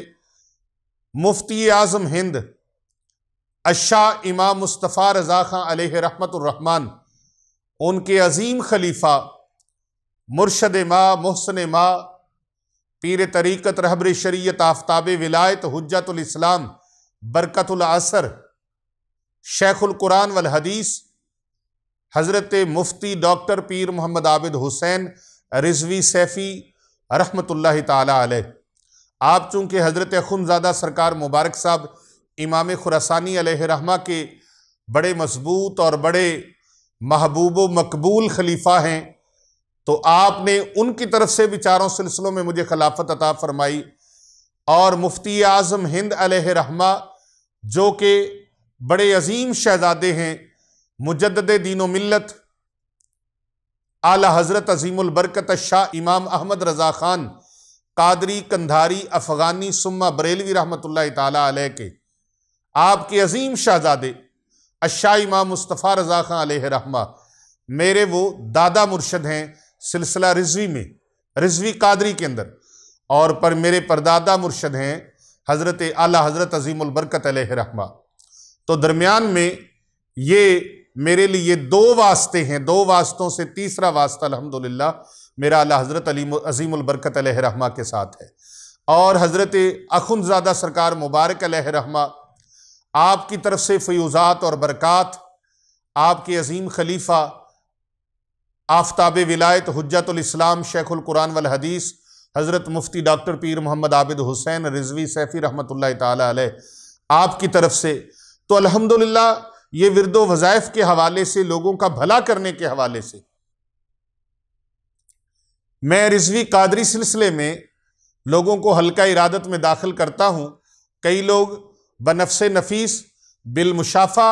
मुफ्ती आज़म हिंद अशाह इमाम मुस्तफ़ा रज़ा खां अलैहि रहमतुर रहमान, उनके अजीम खलीफा मुर्शद मा, मोहसन मा, पीर तरीक़त, रहबर शरीयत, आफ्ताब विलायत, हुज्जतुल इस्लाम, बरकतुल असर, शेखुल कुरान वल हदीस, हज़रत मुफ्ती डॉक्टर पीर मोहम्मद आबिद हुसैन रिजवी सैफ़ी रहमतुल्लाहि ताला अलैह। आप चूँकि हज़रत अखुंज़ादा सरकार मुबारक साहब इमाम खुरासानी अलैहि रहमा के बड़े मजबूत और बड़े महबूब व मकबूल खलीफा हैं, तो आपने उनकी तरफ से भी चारों सिलसिलों में मुझे खिलाफत अता फरमाई। और मुफ्ती आज़म हिंद अलैहि रहमा जो कि बड़े अजीम शहजादे हैं, मुजद्दिद दीन मिल्लत आला हज़रत अजीमुल बरकत शाह इमाम अहमद रज़ा खान कादरी कंधारी अफ़गानी सुम्मा बरेलवी रहमतुल्लाहि ताला अलैह के, आपके अजीम शहजादे अशाह इमाम मुस्तफ़ा रज़ा खान अलैहि रहमा मेरे वो दादा मुर्शद हैं सिलसिला रिजवी में, रिजवी कादरी के अंदर, और पर मेरे परदादा मुर्शद हैं हज़रत आला हज़रत अजीमुल बरकत अलैहि रहमा। तो दरमियान में ये मेरे लिए दो वास्ते हैं, दो वास्तों से तीसरा वास्ता अल्हम्दुलिल्लाह मेरा आला हज़रत अजीमुल बरकत अलैहि रहमा के साथ है। और हज़रत अखुंज़ादा सरकार मुबारक अलैहि रहमा, आपकी तरफ से फ़यूज़ात और बरक़ात, आपके अजीम खलीफा आफ्ताब विलायत, हुज्जतुल इस्लाम, शेखुल कुरान वल हदीस, हज़रत मुफ्ती डॉक्टर पीर मोहम्मद आबिद हुसैन रिजवी सैफ़ी रहमतुल्लाहि ताला अलैह, आपकी तरफ से, तो अल्हम्दुलिल्लाह ये विरदो वज़ाइफ के हवाले से, लोगों का भला करने के हवाले से, मैं रिजवी कादरी सिलसिले में लोगों को हल्का इरादत में दाखिल करता हूँ। कई लोग बनफ्से नफीस बिलमुशाफा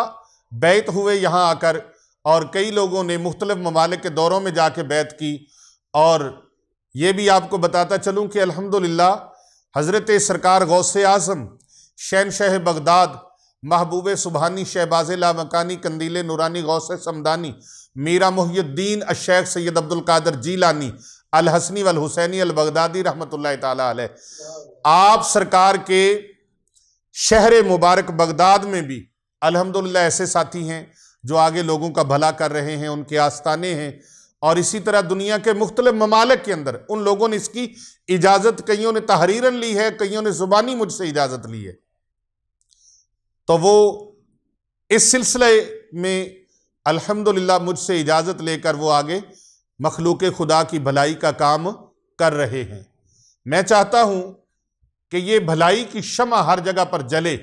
बैत हुए यहाँ आकर, और कई लोगों ने मुख्तलिफ ममालिक के दौरों में जाके बैत की। और ये भी आपको बताता चलूँ कि अल्हम्दुलिल्लाह हज़रत सरकार गौसे आज़म शहनशाह बगदाद महबूब सुबहानी शहबाज़ लामकानी कंदील नूरानी गौसे समदानी मीरा मुहियुद्दीन अशेख सैयद अब्दुल कादिर जीलानी अल हसनी वल हुसैनी अल बगदादी रहमतुल्लाहि ताला अलैह, आप सरकार के शहर मुबारक बगदाद में भी अल्हम्दुलिल्लाह ऐसे साथी हैं जो आगे लोगों का भला कर रहे हैं, उनके आस्ताने हैं। और इसी तरह दुनिया के मुख्तलिफ ममालिक के अंदर उन लोगों ने इसकी इजाज़त, कईयों ने तहरीरन ली है, कईयों ने ज़ुबानी मुझसे इजाज़त ली है। तो वो इस सिलसिले में अल्हम्दुलिल्लाह मुझसे इजाज़त लेकर वो आगे मखलूक खुदा की भलाई का काम कर रहे हैं। मैं चाहता हूँ कि ये भलाई की शमा हर जगह पर जले,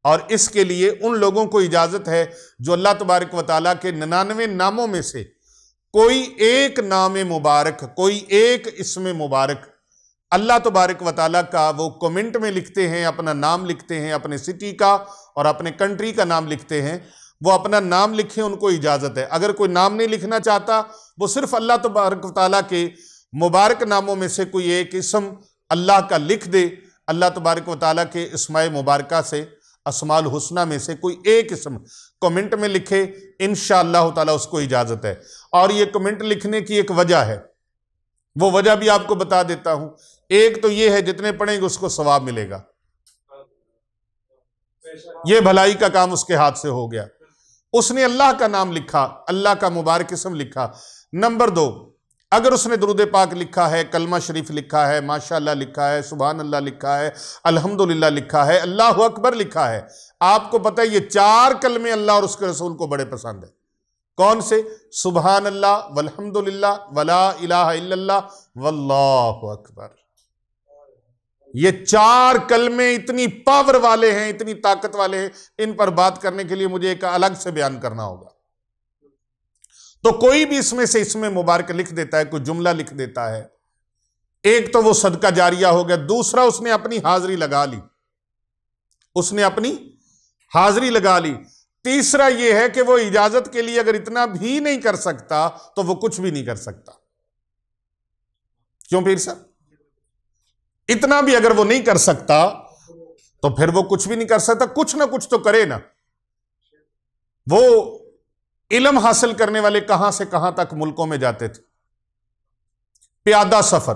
और इसके लिए उन लोगों को इजाज़त है जो अल्लाह तबारक व तआला के 99 नामों में से कोई एक नाम मुबारक, कोई एक इस्म मुबारक अल्लाह तबारक व तआला का वो कमेंट में लिखते हैं, अपना नाम लिखते हैं, अपने सिटी का और अपने कंट्री का नाम लिखते हैं, वो अपना नाम लिखें, उनको इजाज़त है। अगर कोई नाम नहीं लिखना चाहता, वो सिर्फ अल्लाह तबारक व तआला के मुबारक नामों में से कोई एक इस्म अल्लाह का लिख दे, अल्लाह तबारक व तआला के इस्माए मुबारका से, अस्माउल हुस्ना में से कोई एक इस्म कमेंट में लिखे, इंशाअल्लाह ताला उसको इजाज़त है। और ये कमेंट लिखने की एक वजह है, वो वजह भी आपको बता देता हूं। एक तो ये है जितने पढ़ेंगे उसको सवाब मिलेगा, ये भलाई का काम उसके हाथ से हो गया, उसने अल्लाह का नाम लिखा, अल्लाह का मुबारक इस्म लिखा। नंबर 2, अगर उसने दुरूद पाक लिखा है, कलमा शरीफ लिखा है, माशाअल्लाह लिखा है, सुभान अल्लाह लिखा है, अल्हम्दुलिल्लाह लिखा है, अल्लाहु अकबर लिखा है, आपको पता है ये 4 कलमे अल्लाह और उसके रसूल को बड़े पसंद है। कौन से? सुभान अल्लाह, वल्हम्दुलिल्लाह, वला इलाहा इल्लल्लाह, वल्लाहु अकबर। ये 4 कलमे इतनी पावर वाले हैं, इतनी ताकत वाले हैं, इन पर बात करने के लिए मुझे एक अलग से बयान करना होगा। तो कोई भी इसमें मुबारक लिख देता है, कोई जुमला लिख देता है, एक तो वो सदका जारिया हो गया, दूसरा उसने अपनी हाजिरी लगा ली, उसने अपनी हाजिरी लगा ली, तीसरा यह है कि वो इजाजत के लिए अगर इतना भी नहीं कर सकता तो वो कुछ भी नहीं कर सकता। क्यों पीर साहब? इतना भी अगर वो नहीं कर सकता तो फिर वो कुछ भी नहीं कर सकता, कुछ ना कुछ तो करे ना। वो इल्म हासिल करने वाले कहां से कहां तक मुल्कों में जाते थे, प्यादा सफर,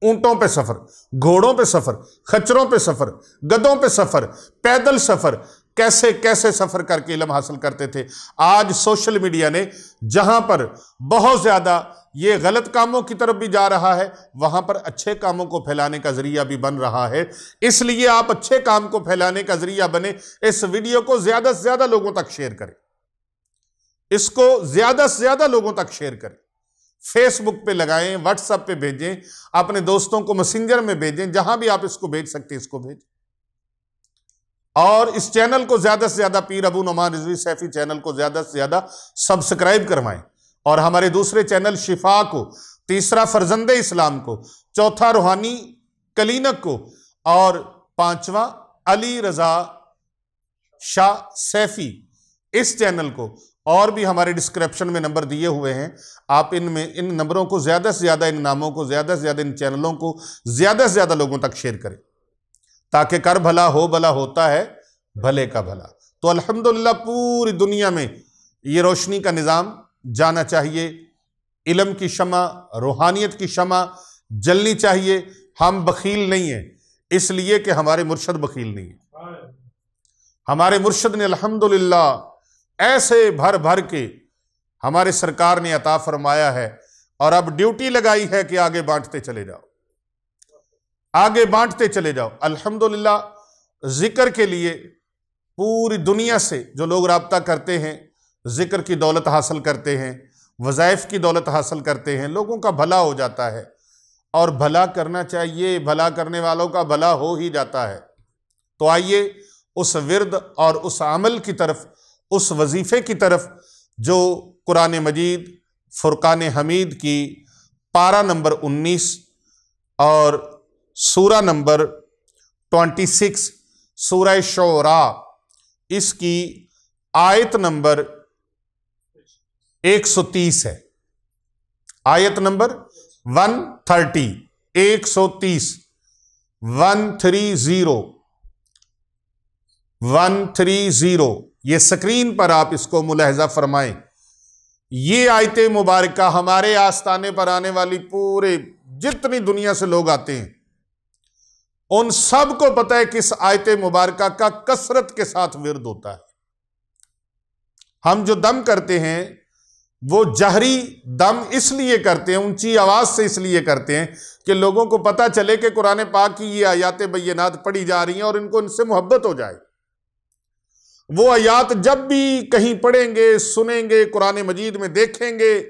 ऊंटों पे सफर, घोड़ों पे सफर, खच्चरों पे सफर, गधों पे सफर, पैदल सफर, कैसे कैसे सफर करके इल्म हासिल करते थे। आज सोशल मीडिया ने जहां पर बहुत ज्यादा ये गलत कामों की तरफ भी जा रहा है, वहां पर अच्छे कामों को फैलाने का जरिया भी बन रहा है। इसलिए आप अच्छे काम को फैलाने का जरिया बने, इस वीडियो को ज्यादा से ज्यादा लोगों तक शेयर करें, इसको ज्यादा से ज्यादा लोगों तक शेयर करें, फेसबुक पे लगाएं, व्हाट्सएप पे भेजें, अपने दोस्तों को मैसेंजर में भेजें, जहां भी आप इसको भेज सकते हैं इसको भेजें। और इस चैनल को ज्यादा से ज्यादा, पीर अबू नुमान रिजवी सैफी चैनल को ज्यादा से ज्यादा सब्सक्राइब करवाएं, और हमारे दूसरे चैनल शिफा को, तीसरा फरजंदे इस्लाम को, चौथा रूहानी कलीनक को, और पांचवा अली रजा शाह सैफी, इस चैनल को, और भी हमारे डिस्क्रिप्शन में नंबर दिए हुए हैं, आप इनमें इन नंबरों को ज्यादा से ज्यादा, इन नामों को ज्यादा से ज्यादा, इन चैनलों को ज्यादा से ज्यादा लोगों तक शेयर करें, ताकि कर भला हो भला होता है भले का भला। तो अल्हम्दुलिल्लाह पूरी दुनिया में ये रोशनी का निज़ाम जाना चाहिए, इल्म की शमा, रूहानियत की शमा जलनी चाहिए। हम बखील नहीं हैं इसलिए कि हमारे मुर्शद बखील नहीं है। हमारे मुर्शद ने अल्हम्दुलिल्लाह ऐसे भर भर के हमारे सरकार ने अता फरमाया है, और अब ड्यूटी लगाई है कि आगे बांटते चले जाओ, आगे बांटते चले जाओ। अल्हम्दुलिल्लाह जिक्र के लिए पूरी दुनिया से जो लोग राब्ता करते हैं, जिक्र की दौलत हासिल करते हैं, वज़ाइफ की दौलत हासिल करते हैं, लोगों का भला हो जाता है, और भला करना चाहिए, भला करने वालों का भला हो ही जाता है। तो आइए उस विर्द और उस अमल की तरफ, उस वजीफे की तरफ जो कुरान मजीद फुरकान हमीद की पारा नंबर 19 और सूरा नंबर 26 सूरह शोरा, इसकी आयत नंबर 130 है, आयत नंबर 130, 130, 130, ये स्क्रीन पर आप इसको मुलाहजा फरमाएं। ये आयत मुबारका हमारे आस्ताने पर आने वाली पूरे जितनी दुनिया से लोग आते हैं, उन सब को पता है कि इस आयत मुबारका का कसरत के साथ विर्द होता है। हम जो दम करते हैं वो जहरी दम इसलिए करते हैं, ऊंची आवाज से इसलिए करते हैं कि लोगों को पता चले कि कुरान पाक की ये आयात बय्यनात पढ़ी जा रही हैं और इनको इनसे मोहब्बत हो जाए। वो आयात जब भी कहीं पढ़ेंगे, सुनेंगे, कुरान मजीद में देखेंगे,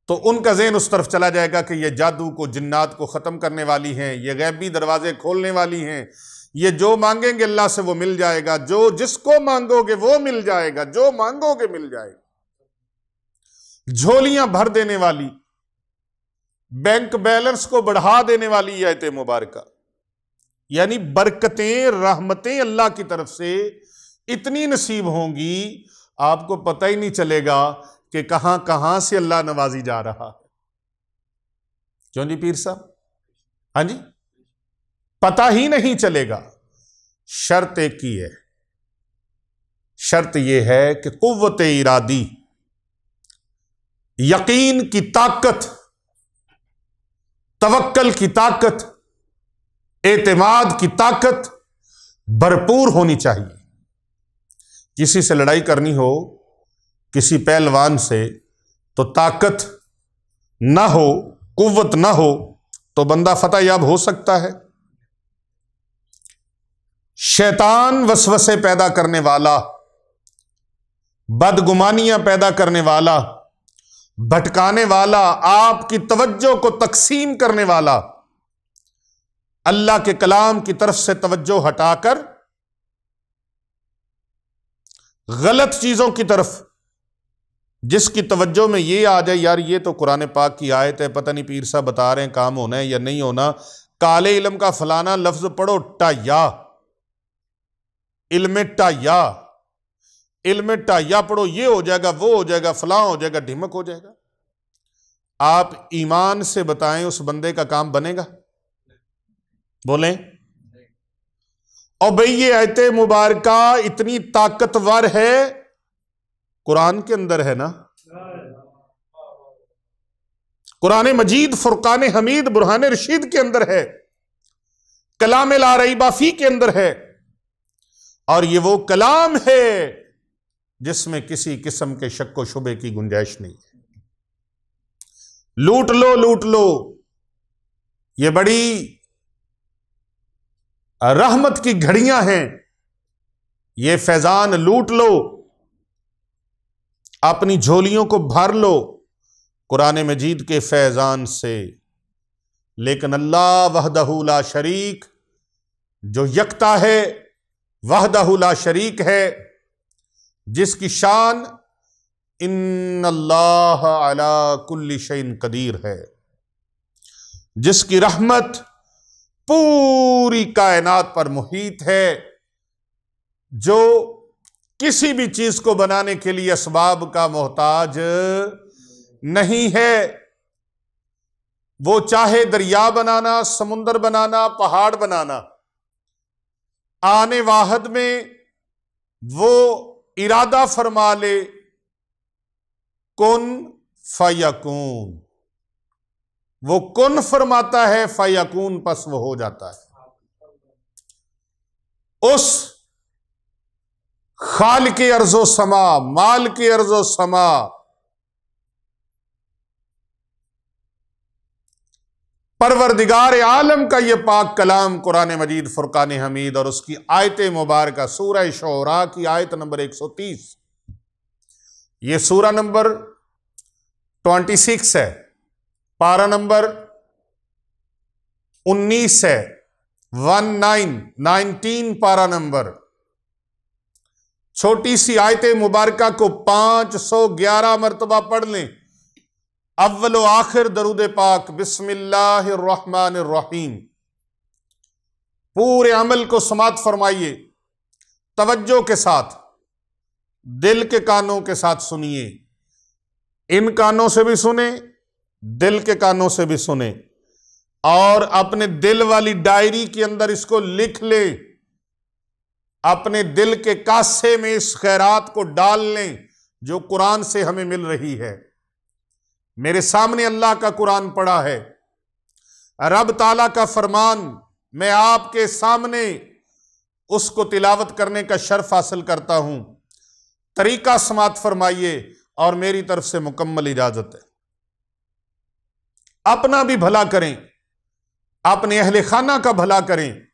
तो उनका ज़हन उस तरफ चला जाएगा कि ये जादू को, जिन्नात को ख़त्म करने वाली हैं, ये गैबी दरवाजे खोलने वाली हैं, ये जो मांगेंगे अल्लाह से वो मिल जाएगा, जो जिसको मांगोगे वो मिल जाएगा, जो मांगोगे मिल जाएगा। झोलियां भर देने वाली, बैंक बैलेंस को बढ़ा देने वाली ये आयत मुबारका, यानी बरकतें, रहमतें अल्लाह की तरफ से इतनी नसीब होंगी, आपको पता ही नहीं चलेगा कि कहां कहां से अल्लाह नवाजी जा रहा है। क्यों जी पीर साहब? हाँ जी, पता ही नहीं चलेगा। शर्त एक ही है, शर्त यह है कि कुव्वत इरादी, यकीन की ताकत, तवक्कल की ताकत, एतमाद की ताकत भरपूर होनी चाहिए। किसी से लड़ाई करनी हो, किसी पहलवान से, तो ताकत ना हो, कुव्वत ना हो तो बंदा फतेहयाब हो सकता है। शैतान वसवसे पैदा करने वाला, बदगुमानियां पैदा करने वाला, भटकाने वाला, आपकी तवज्जो को तकसीम करने वाला, अल्लाह के कलाम की तरफ से तवज्जो हटाकर गलत चीजों की तरफ, जिसकी तवज्जो में ये आ जाए यार ये तो कुरान पाक की आयत है, पता नहीं पीर साहब बता रहे हैं काम होना है या नहीं होना, काले इल्म का फलाना लफ्ज पढ़ो, टाया इल्म टाया, इल्म टाया पढ़ो, ये हो जाएगा, वो हो जाएगा, फलां हो जाएगा, ढिमक हो जाएगा। आप ईमान से बताएं उस बंदे का काम बनेगा? बोलें। और भाई ये आयत मुबारका इतनी ताकतवर है, कुरान के अंदर है ना, कुरान मजीद फुरकान हमीद बुरहान रशीद के अंदर है, कलाम ला रईबा फी के अंदर है, और ये वो कलाम है जिसमें किसी किस्म के शक व शुबे की गुंजाइश नहीं है। लूट लो, लूट लो, ये बड़ी रहमत की घड़ियां हैं, ये फैजान लूट लो, अपनी झोलियों को भर लो कुरान मजीद के फैजान से। लेकिन अल्लाह वहदहू ला शरीक, जो यकता है, वहदहू ला शरीक है, जिसकी शान इन्नल्लाह अला कुल्ली शैइन कदीर है, जिसकी रहमत पूरी कायनात पर मुहीत है, जो किसी भी चीज को बनाने के लिए असबाब का मोहताज नहीं है। वो चाहे दरिया बनाना, समुंदर बनाना, पहाड़ बनाना, आने वाहद में वो इरादा फरमा ले, कुन फयकून, वो कुन फरमाता है, फयकून पस वो हो जाता है। उस खाल के अर्जो समा, माल के अर्जो समा, परवरदिगार आलम का ये पाक कलाम कुरान मजीद फुरकान हमीद और उसकी आयत मुबारका सूरह शोरा की आयत नंबर 130, ये सूरा नंबर 26 है, पारा नंबर 19 है, 19 पारा नंबर। छोटी सी आयत मुबारका को 511 मरतबा पढ़ लें, अव्वल व आखिर दरूद पाक बिस्मिल्लाहिर्रहमानिर्रहीम। पूरे अमल को समात फरमाइए, तवज्जो के साथ, दिल के कानों के साथ सुनिए, इन कानों से भी सुने, दिल के कानों से भी सुने, और अपने दिल वाली डायरी के अंदर इसको लिख ले, अपने दिल के कासे में इस खैरात को डाल लें जो कुरान से हमें मिल रही है। मेरे सामने अल्लाह का कुरान पड़ा है, रब ताला का फरमान, मैं आपके सामने उसको तिलावत करने का शर्फ हासिल करता हूं। तरीका समात फरमाइए और मेरी तरफ से मुकम्मल इजाजत है। अपना भी भला करें, अपने अहले खाना का भला करें,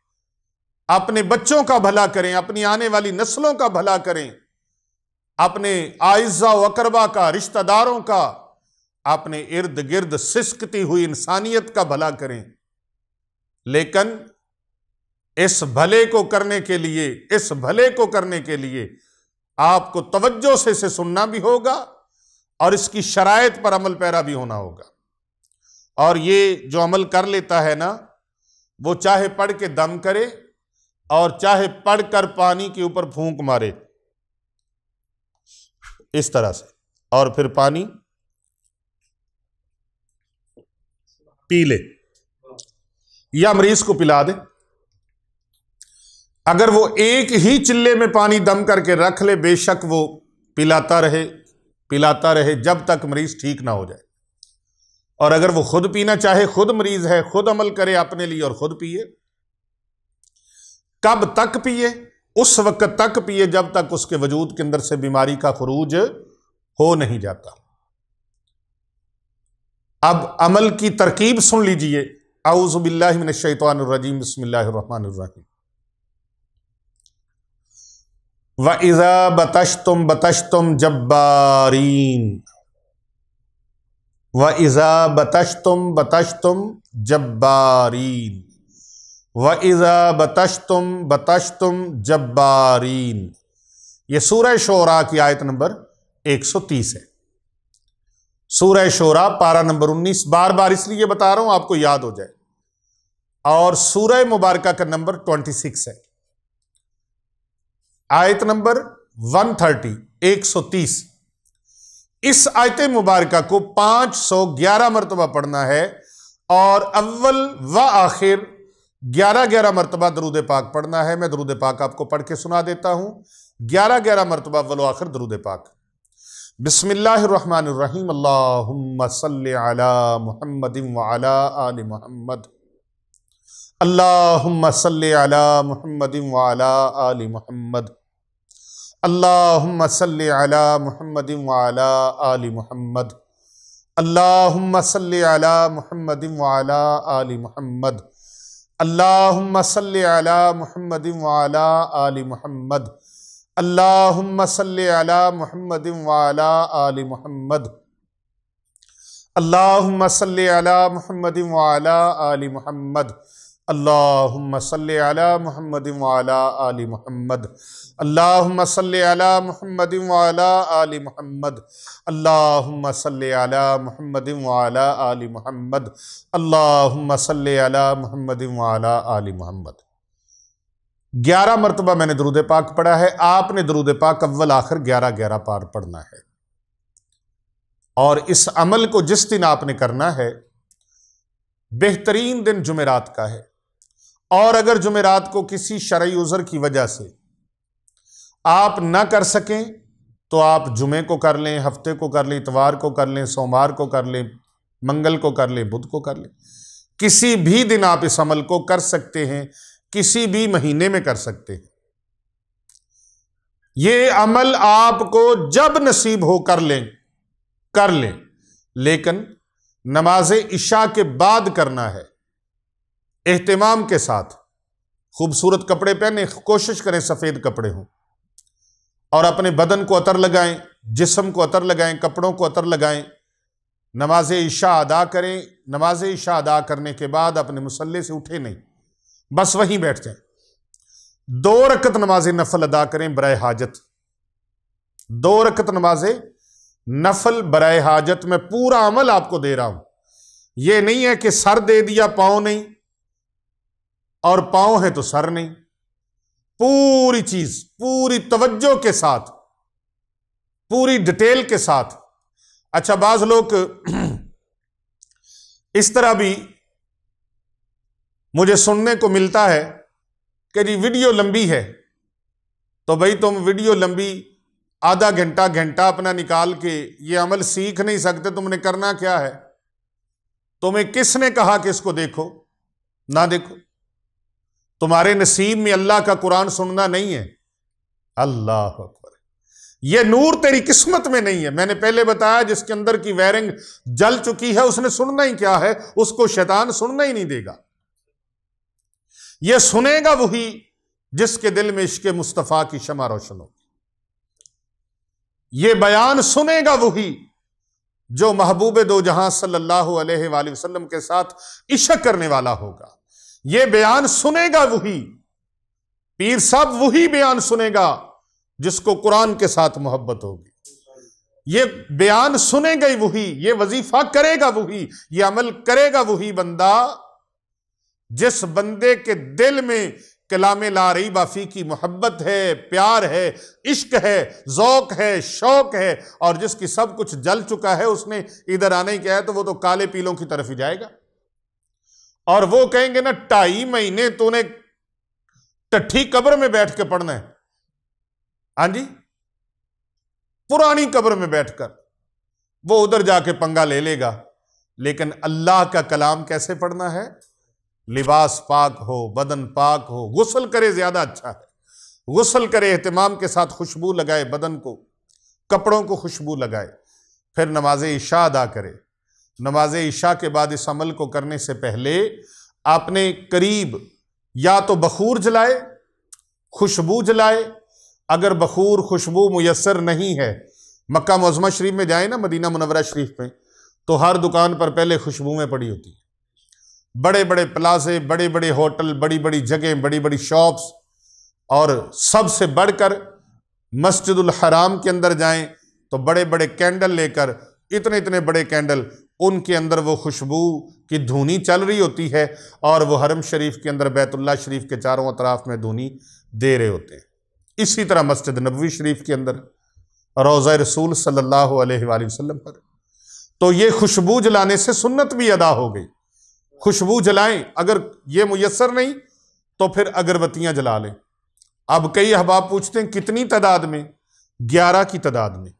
अपने बच्चों का भला करें, अपनी आने वाली नस्लों का भला करें, अपने आइज़ा व अकरबा का, रिश्तेदारों का, अपने इर्द गिर्द सिसकती हुई इंसानियत का भला करें। लेकिन इस भले को करने के लिए, इस भले को करने के लिए आपको तवज्जो से इसे सुनना भी होगा और इसकी शराइत पर अमल पैरा भी होना होगा। और ये जो अमल कर लेता है ना, वो चाहे पढ़ के दम करे और चाहे पढ़कर पानी के ऊपर फूंक मारे, इस तरह से, और फिर पानी पी ले या मरीज को पिला दे। अगर वो एक ही चिल्ले में पानी दम करके रख ले, बेशक वो पिलाता रहे जब तक मरीज ठीक ना हो जाए। और अगर वो खुद पीना चाहे, खुद मरीज है, खुद अमल करे अपने लिए और खुद पिए। कब तक पिए? उस वक्त तक पिए जब तक उसके वजूद के अंदर से बीमारी का खुरूज हो नहीं जाता। अब अमल की तरकीब सुन लीजिए। औज़ु बिल्लाहि मिनश शैतानिर रजीम, बिस्मिल्लाहिर रहमानिर रहीम। व इज़ा बतश्तुम जब्बारीन, व इज़ा बतश्तुम जब्बारीन, व इज़ा बतश्तुम बतश्तुम जब्बारीन। ये सूरह शोरा की आयत नंबर 130 है। सूरह शोरा पारा नंबर 19। बार बार इसलिए बता रहा हूं आपको याद हो जाए। और सूरह मुबारका का नंबर 26 है, आयत नंबर 130 130। इस आयत मुबारका को 511 मरतबा पढ़ना है और अव्वल व आखिर 11-11 मरतबा दरूद पाक पढ़ना है। मैं दरूद पाक आपको पढ़ के सुना देता हूं। 11-11 मरतबा अव्वल व आखिर दरूद पाक। बिस्मिल्लाहिर्रहमानिर्रहीम। अल्लाहुम्मा सल्लि अला मुहम्मदिन व अला आलि मुहम्मद। अल्लाहुम्मा सल्लि अला मुहम्मदिन व अला आलि मुहम्मद। अल्लाहुम्मा सल्लि अला मुहम्मदिन व अला आलि मुहम्मद। अल्लाहुम्मा सल्लि अला मुहम्मदिन व अला आलि मुहम्मद। अल्लाहुम्मा सल्लि अला मुहम्मदिन व अला आलि मुहम्मद। अल्लाहुम्मा सल्लि अला मुहम्मदिन व अला आलि मुहम्मद। अल्लाहुम्मा सल्लि अला मुहम्मदिन व अला आलि मुहम्मद। अल्लाहुम्मा सल्लि अला मुहम्मदिन व अला आलि मुहम्मद। अल्लाहुम्मा सल्लि अला मुहम्मदिन व अला आलि मुहम्मद। अल्लाहुम्मा सल्लि अला मुहम्मदिन व अला आलि मुहम्मद। अल्लाहुम्मा सल्लि अला मुहम्मदिन व अला आलि मुहम्मद। 11 मरतबा मैंने दरूद पाक पढ़ा है। आपने दरूद पाक अव्वल आखिर 11-11 बार पढ़ना है। और इस अमल को जिस दिन आपने करना है, बेहतरीन दिन जुमेरात का है। और अगर जुमेरात को किसी शरई उज़र की वजह से आप ना कर सकें तो आप जुमे को कर लें, हफ्ते को कर लें, इतवार को कर लें, सोमवार को कर लें, मंगल को कर लें, बुध को कर लें। किसी भी दिन आप इस अमल को कर सकते हैं, किसी भी महीने में कर सकते हैं। ये अमल आपको जब नसीब हो कर लें, लेकिन नमाज इशा के बाद करना है, एहतिमाम के साथ। खूबसूरत कपड़े पहने, कोशिश करें सफेद कपड़े हों, और अपने बदन को अतर लगाएं, जिस्म को अतर लगाएं, कपड़ों को अतर लगाएं। नमाज इशा अदा करें। नमाज इशा अदा करने के बाद अपने मुसल्ले से उठे नहीं, बस वहीं बैठ जाएं। 2 रकत नमाज नफल अदा करें बराए हाजत। 2 रकत नमाज नफल बराए हाजत। मैं पूरा अमल आपको दे रहा हूं। यह नहीं है कि सर दे दिया पांव नहीं, और पांव है तो सर नहीं। पूरी चीज पूरी तवज्जो के साथ, पूरी डिटेल के साथ। अच्छा, बाज लोग इस तरह भी मुझे सुनने को मिलता है कि जी वीडियो लंबी है, तो भाई तुम वीडियो लंबी आधा घंटा घंटा अपना निकाल के ये अमल सीख नहीं सकते। तुमने करना क्या है? तुम्हें किसने कहा कि इसको देखो? ना देखो। तुम्हारे नसीब में अल्लाह का कुरान सुनना नहीं है। अल्लाह अकबर। यह नूर तेरी किस्मत में नहीं है। मैंने पहले बताया, जिसके अंदर की वायरिंग जल चुकी है उसने सुनना ही क्या है? उसको शैतान सुनना ही नहीं देगा। यह सुनेगा वही जिसके दिल में इश्क़ मुस्तफ़ा की शमा रोशन होगी। यह बयान सुनेगा वही जो महबूब दो जहां सल्लल्लाहु अलैहि वसल्लम के साथ इश्क़ करने वाला होगा। यह बयान सुनेगा वही, पीर साहब वही बयान सुनेगा जिसको कुरान के साथ मोहब्बत होगी। यह बयान सुनेगा ही वही, यह वजीफा करेगा वही, यह अमल करेगा वही बंदा जिस बंदे के दिल में कलामे ला रही बाफी की मोहब्बत है, प्यार है, इश्क है, ज़ौक़ है, शौक है, और जिसकी सब कुछ जल चुका है। उसने इधर आने ही क्या है, तो वो तो काले पीलों की तरफ ही जाएगा। और वो कहेंगे ना 2.5 महीने तूने टट्ठी कब्र में बैठ के पढ़ना है। हाँ जी, पुरानी कब्र में बैठकर वो उधर जाके पंगा ले लेगा। लेकिन अल्लाह का कलाम कैसे पढ़ना है? लिबास पाक हो, बदन पाक हो, गुस्ल करे, ज्यादा अच्छा है। गुस्ल करे, एहतिमाम के साथ खुशबू लगाए, बदन को, कपड़ों को खुशबू लगाए, फिर नमाज इशा अदा करे। नमाज इशा के बाद इस अमल को करने से पहले आपने करीब या तो बखूर जलाए, खुशबू जलाए। अगर बखूर खुशबू मुयस्सर नहीं है, मक्का मुअज़्ज़मा शरीफ में जाए ना, मदीना मुनव्वरा शरीफ में, तो हर दुकान पर पहले खुशबुएं पड़ी होती है। बड़े बड़े प्लाजे, बड़े बड़े होटल, बड़ी बड़ी जगह, बड़ी बड़ी शॉप्स, और सबसे बढ़कर मस्जिदुल हराम के अंदर जाएं तो बड़े बड़े कैंडल लेकर, इतने इतने बड़े कैंडल, उनके अंदर वो खुशबू की धुनी चल रही होती है और वो हरम शरीफ के अंदर बैतुल्लाह शरीफ के चारों अतराफ में धुनी दे रहे होते हैं। इसी तरह मस्जिद नबवी शरीफ के अंदर रोज़ा रसूल सल्लल्लाहु अलैहि वसल्लम पर, तो ये खुशबू जलाने से सुन्नत भी अदा हो गई। खुशबू जलाएं, अगर ये मुयस्सर नहीं तो फिर अगरबत्तियां जला लें। अब कई अहबाब पूछते हैं कितनी तादाद में? 11 की तादाद में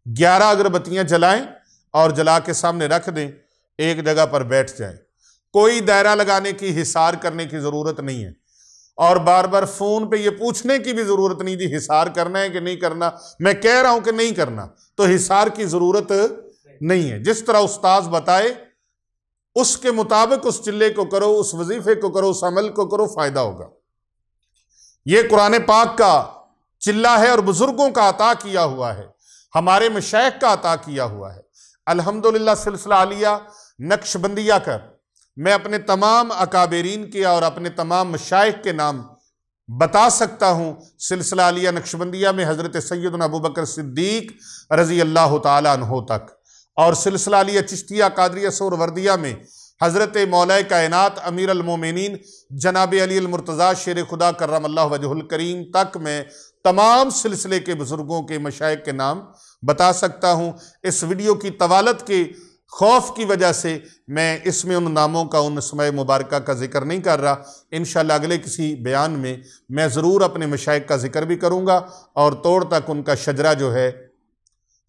11 अगरबत्तियां जलाएं और जला के सामने रख दें, एक जगह पर बैठ जाएं। कोई दायरा लगाने की, हिसार करने की जरूरत नहीं है, और बार बार फोन पे ये पूछने की भी जरूरत नहीं जी हिसार करना है कि नहीं करना। मैं कह रहा हूं कि नहीं करना, तो हिसार की जरूरत नहीं है। जिस तरह उस्ताद बताए उसके मुताबिक उस चिल्ले को करो, उस वजीफे को करो, उस अमल को करो, फायदा होगा। ये कुरान पाक का चिल्ला है और बुजुर्गों का अता किया हुआ है, हमारे मशाइख का अता किया हुआ है। अल्हम्दुलिल्लाह सिलसिला आलिया नक्शबंदिया का मैं अपने तमाम अकाबरीन के और अपने तमाम मशाइख के नाम बता सकता हूं। सिलसिला आलिया नक्शबंदिया में हजरत सैयदना अबू बकर सिद्दीक रजी अल्लाह तआला अन्हो तक, और सिलसिला आलिया चिश्तिया कादरिया सोहरवर्दिया में हजरत मौलाए कायनात अमीर अल मोमिनीन जनाब अली अल मुर्तज़ा शेर खुदा कर्रमल्लाहु वजहुल करीम तक में तमाम सिलसिले के बुजुर्गों के मशाइख के नाम बता सकता हूं। इस वीडियो की तवालत के खौफ की वजह से मैं इसमें उन नामों का, उन समय मुबारक का जिक्र नहीं कर रहा। इंशाअल्लाह अगले किसी बयान में मैं ज़रूर अपने मशाइख का जिक्र भी करूँगा और तोड़ तक उनका शजरा जो है,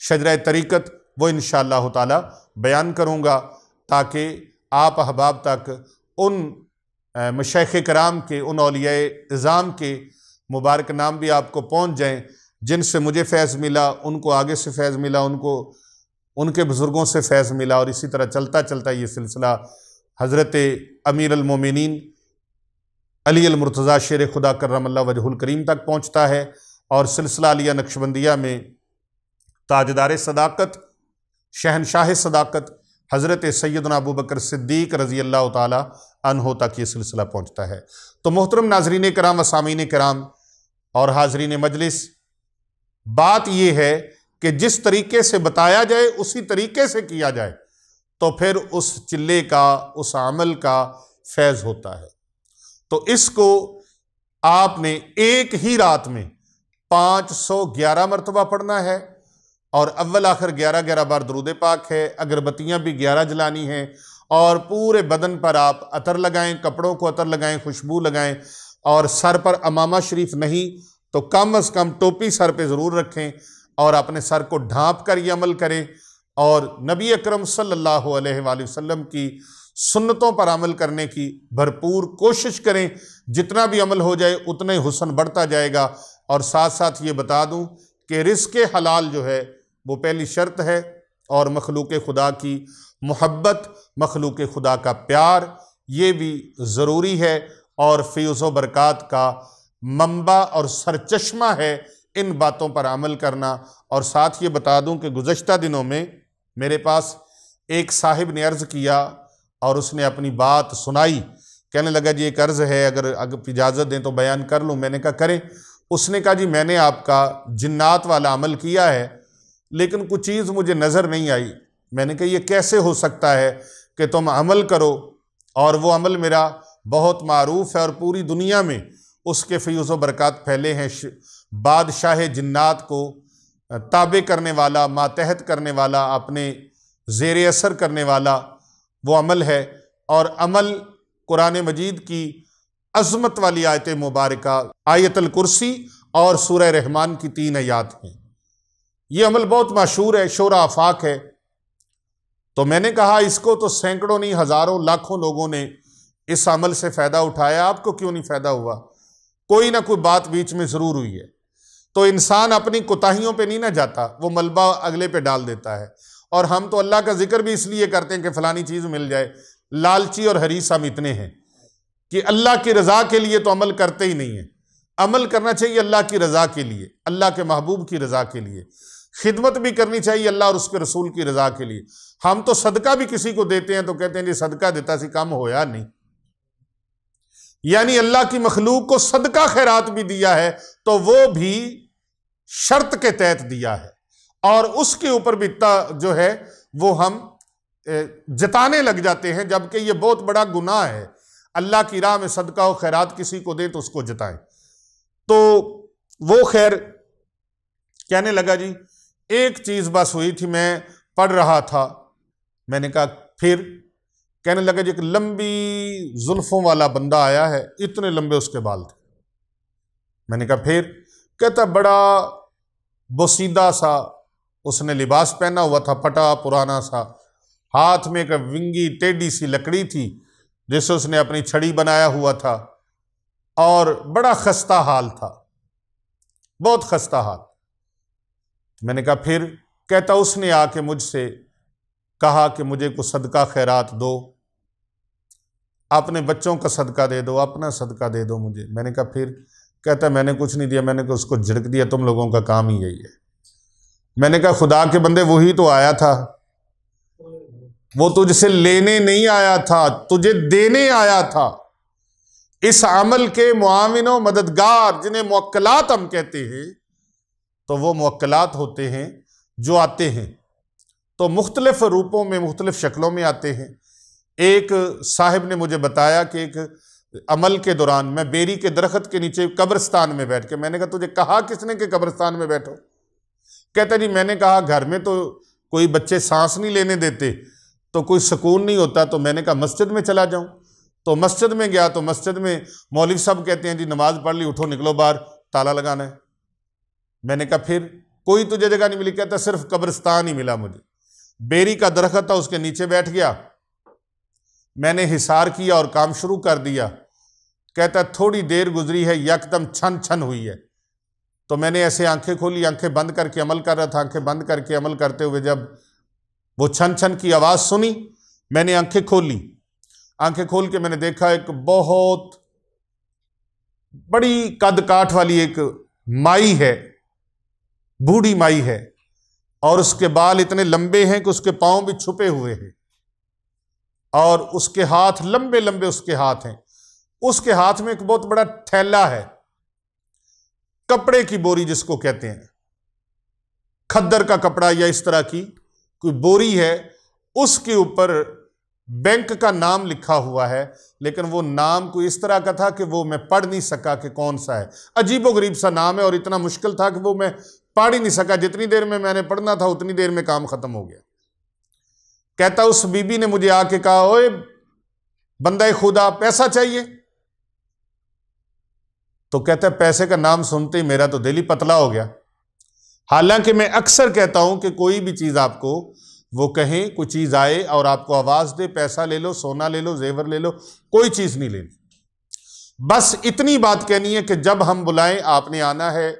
शजरा तरीक़त, वो इंशाअल्लाह ताला बयान करूँगा, ताकि आप अहबाब तक उन मशाइख कराम के, उन औलियाए इज़ाम के मुबारक नाम भी आपको पहुँच जाएँ, जिनसे मुझे फैज़ मिला, उनको आगे से फैज़ मिला, उनको उनके बुज़ुर्गों से फैज़ मिला, और इसी तरह चलता चलता ये सिलसिला हज़रत अमीर अल मोमिनीन अली अल मुर्तज़ा शेर खुदा कर्रमल्लाहु वजहुल करीम तक पहुँचता है। और सिलसिला आलिया नक्शबंदिया में ताजदार सदाकत, शहनशाह सदाकत हज़रत सैयदना अबू बकर सिद्दीक रज़ी अल्लाह ताला अन्हो तक ये सिलसिला पहुँचता है। तो मोहतरम नाज़रीन कराम व सामीन कराम और हाज़रीन मजलिस, बात ये है कि जिस तरीके से बताया जाए उसी तरीके से किया जाए तो फिर उस चिल्ले का, उस अमल का फैज़ होता है। तो इसको आपने एक ही रात में 511 मरतबा पढ़ना है, और अव्वल आखिर 11-11 बार दरूद पाक है। अगरबत्तियाँ भी 11 जलानी हैं, और पूरे बदन पर आप अतर लगाएं, कपड़ों को अतर लगाएं, खुशबू लगाएं, और सर पर अमामा शरीफ नहीं तो कम अज़ कम टोपी सर पे ज़रूर रखें, और अपने सर को ढांप कर ये अमल करें, और नबी अकरम सल्लल्लाहु अलैहि वसल्लम की सुन्नतों पर अमल करने की भरपूर कोशिश करें। जितना भी अमल हो जाए उतना ही हुस्न बढ़ता जाएगा। और साथ साथ ये बता दूं कि रिज़्क़ हलाल जो है वो पहली शर्त है, और मखलूक खुदा की मोहब्बत, मखलूक खुदा का प्यार, ये भी ज़रूरी है, और फ़ैज़ व बरक़ात का मंबा और सरचश्मा है इन बातों पर अमल करना। और साथ ये बता दूं कि गुज़श्ता दिनों में मेरे पास एक साहिब ने अर्ज़ किया और उसने अपनी बात सुनाई, कहने लगा जी एक अर्ज़ है, अगर इजाज़त दें तो बयान कर लूँ। मैंने कहा करें। उसने कहा जी मैंने आपका जिन्नात वाला अमल किया है, लेकिन कुछ चीज़ मुझे नज़र नहीं आई। मैंने कहा ये कैसे हो सकता है कि तुम अमल करो और वो अमल मेरा बहुत मारूफ है और पूरी दुनिया में उसके फ़ैज़ व बरक़ात फैले हैं। बादशाह जिन्नात को ताबे करने वाला, मातहत करने वाला, अपने ज़ेर असर करने वाला वो अमल है। और अमल कुरान मजीद की अज़मत वाली आयत मुबारका आयतुल कुर्सी और सूरह रहमान की 3 आयात हैं। ये अमल बहुत मशहूर है, शोरा आफाक है। तो मैंने कहा इसको तो सैकड़ों नहीं, हज़ारों, लाखों लोगों ने इस अमल से फ़ायदा उठाया, आपको क्यों नहीं फ़ायदा हुआ? कोई ना कोई बात बीच में ज़रूर हुई है। तो इंसान अपनी कोताहियों पे नहीं ना जाता, वो मलबा अगले पे डाल देता है। और हम तो अल्लाह का जिक्र भी इसलिए करते हैं कि फ़लानी चीज़ मिल जाए। लालची और हरीस हम इतने हैं कि अल्लाह की रज़ा के लिए तो अमल करते ही नहीं है। अमल करना चाहिए अल्लाह की रज़ा के लिए, अल्लाह के महबूब की रज़ा के लिए। खिदमत भी करनी चाहिए अल्लाह और उसके रसूल की रज़ा के लिए। हम तो सदका भी किसी को देते हैं तो कहते हैं जी सदका देता सी काम होया नहीं। यानी अल्लाह की मखलूक को सदका खैरात भी दिया है तो वो भी शर्त के तहत दिया है, और उसके ऊपर भी जो है वो हम जताने लग जाते हैं, जबकि ये बहुत बड़ा गुनाह है। अल्लाह की राह में सदका और खैरात किसी को दे तो उसको जताएं। तो वो खैर कहने लगा जी एक चीज बस हुई थी, मैं पढ़ रहा था। मैंने कहा फिर? कहने लगा जी एक लंबी जुल्फों वाला बंदा आया है, इतने लंबे उसके बाल थे। मैंने कहा फिर? कहता बड़ा बोसीदा सा उसने लिबास पहना हुआ था, फटा पुराना सा, हाथ में एक विंगी टेढ़ी सी लकड़ी थी जिसे उसने अपनी छड़ी बनाया हुआ था, और बड़ा खस्ता हाल था, बहुत खस्ता हाल। मैंने कहा फिर? कहता उसने आके मुझसे कहा कि मुझे कुछ सदका खैरात दो, अपने बच्चों का सदका दे दो, अपना सदका दे दो मुझे। मैंने कहा फिर? कहता मैंने कुछ नहीं दिया, मैंने उसको झिड़क दिया, तुम लोगों का काम ही यही है। मैंने कहा खुदा के बंदे वही तो आया था, वो तुझसे लेने नहीं आया था, तुझे देने आया था। इस अमल के मुआविनो मददगार जिन्हें मुअक्कलात हम कहते हैं, तो वो मुअक्कलात होते हैं जो आते हैं तो मुख्तलिफ रूपों में मुख्तलिफ शक्लों में आते हैं। एक साहिब ने मुझे बताया कि एक अमल के दौरान मैं बेरी के दरख्त के नीचे कब्रिस्तान में बैठ के, मैंने कहा तुझे कहा किसने कि कब्रिस्तान में बैठो? कहता जी मैंने कहा घर में तो कोई बच्चे सांस नहीं लेने देते तो कोई सुकून नहीं होता, तो मैंने कहा मस्जिद में चला जाऊं। तो मस्जिद में गया तो मस्जिद में मौलवी साहब कहते हैं जी नमाज पढ़ ली, उठो निकलो बाहर, ताला लगाना है। मैंने कहा फिर? कोई तुझे जगह नहीं मिली? कहता सिर्फ कब्रिस्तान ही मिला मुझे। बेरी का दरख्त था, उसके नीचे बैठ गया, मैंने हिसार किया और काम शुरू कर दिया। कहता थोड़ी देर गुजरी है, यकदम छन छन हुई है, तो मैंने ऐसे आंखें खोली, आंखें बंद करके अमल कर रहा था, आंखें बंद करके अमल करते हुए जब वो छन छन की आवाज सुनी, मैंने आंखें खोली। आंखें खोल के मैंने देखा एक बहुत बड़ी कद काठ वाली एक माई है, बूढ़ी माई है, और उसके बाल इतने लंबे हैं कि उसके पांव भी छुपे हुए हैं, और उसके हाथ लंबे लंबे उसके हाथ हैं। उसके हाथ में एक बहुत बड़ा थैला है, कपड़े की बोरी जिसको कहते हैं, खद्दर का कपड़ा या इस तरह की कोई बोरी है, उसके ऊपर बैंक का नाम लिखा हुआ है, लेकिन वो नाम कोई इस तरह का था कि वो मैं पढ़ नहीं सका कि कौन सा है। अजीबोगरीब सा नाम है और इतना मुश्किल था कि वो मैं पढ़ ही नहीं सका। जितनी देर में मैंने पढ़ना था उतनी देर में काम खत्म हो गया। कहता उस बीबी ने मुझे आके कहा ओए बंदा खुदा पैसा चाहिए? तो कहता पैसे का नाम सुनते ही मेरा तो दिल ही पतला हो गया। हालांकि मैं अक्सर कहता हूं कि कोई भी चीज आपको वो कहें, कोई चीज आए और आपको आवाज दे, पैसा ले लो, सोना ले लो, जेवर ले लो, कोई चीज नहीं लेनी, बस इतनी बात कहनी है कि जब हम बुलाएं आपने आना है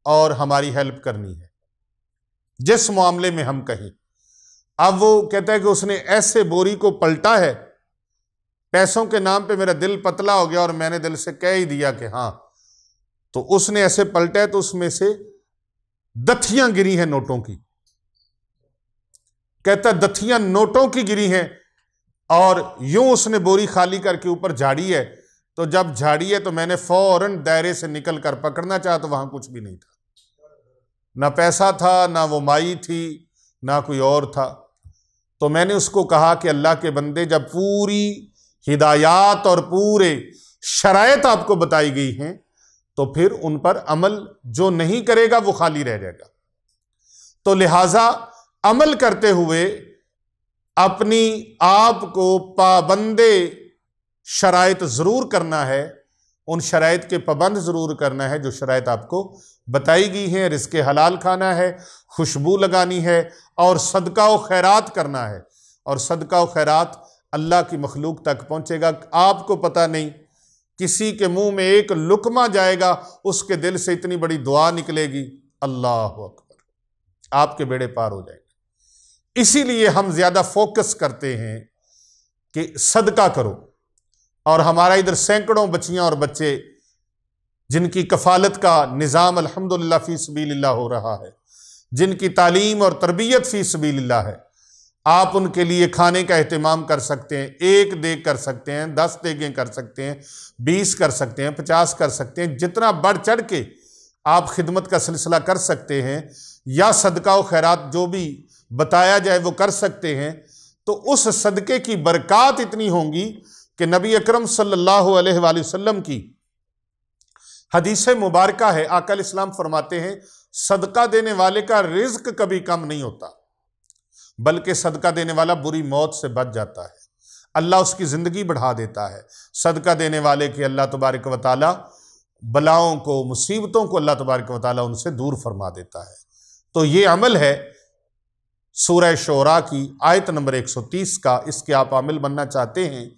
और हमारी हेल्प करनी है, जिस मामले में हम कहें। अब वो कहता है कि उसने ऐसे बोरी को पलटा है, पैसों के नाम पे मेरा दिल पतला हो गया और मैंने दिल से कह ही दिया कि हाँ। तो उसने ऐसे पलटा है तो उसमें से दथियां गिरी हैं नोटों की। कहता दथियां नोटों की गिरी हैं, और यूं उसने बोरी खाली करके ऊपर झाड़ी है। तो जब झाड़ी है तो मैंने फौरन दायरे से निकल कर पकड़ना चाहा तो वहां कुछ भी नहीं था, ना पैसा था, ना वो माई थी, ना कोई और था। तो मैंने उसको कहा कि अल्लाह के बंदे, जब पूरी हिदायत और पूरे शरायत आपको बताई गई हैं तो फिर उन पर अमल जो नहीं करेगा वो खाली रह जाएगा। तो लिहाजा अमल करते हुए अपनी आप को पाबंदे शरायत जरूर करना है, उन शरायत के पाबंद जरूर करना है जो शरायत आपको बताई गई हैं। रिज़्क़ हलाल खाना है, खुशबू लगानी है, और सदका व खैरात करना है। और सदका व खैरात अल्लाह की मखलूक तक पहुंचेगा। आपको पता नहीं, किसी के मुंह में एक लुकमा जाएगा, उसके दिल से इतनी बड़ी दुआ निकलेगी, अल्लाह अकबर, आपके बेड़े पार हो जाएंगे। इसीलिए हम ज्यादा फोकस करते हैं कि सदका करो। और हमारा इधर सैकड़ों बच्चियां और बच्चे जिनकी कफालत का निज़ाम अल्हम्दुलिल्लाह फी सबीलिल्लाह हो रहा है, जिनकी तालीम और तरबियत फी सबीलिल्लाह है, आप उनके लिए खाने का एहतमाम कर सकते हैं। 1 देग कर सकते हैं, 10 देगें कर सकते हैं, 20 कर सकते हैं, 50 कर सकते हैं। जितना बढ़ चढ़ के आप खिदमत का सिलसिला कर सकते हैं या सदका व खैरात जो भी बताया जाए वो कर सकते हैं, तो उस सदके की बरक़ात इतनी होंगी कि नबी अकरम सल्लल्लाहु अलैहि वसल्लम की हदीस मुबारका है, आका इस्लाम फरमाते हैं सदका देने वाले का रिज्क कभी कम नहीं होता, बल्कि सदका देने वाला बुरी मौत से बच जाता है, अल्लाह उसकी ज़िंदगी बढ़ा देता है। सदका देने वाले की अल्लाह तबारक व तआला बलाओं को, मुसीबतों को अल्लाह तबारक व तआला उनसे दूर फरमा देता है। तो ये अमल है सूरह शोरा की आयत नंबर 130 का। इसके आप आमिल बनना चाहते हैं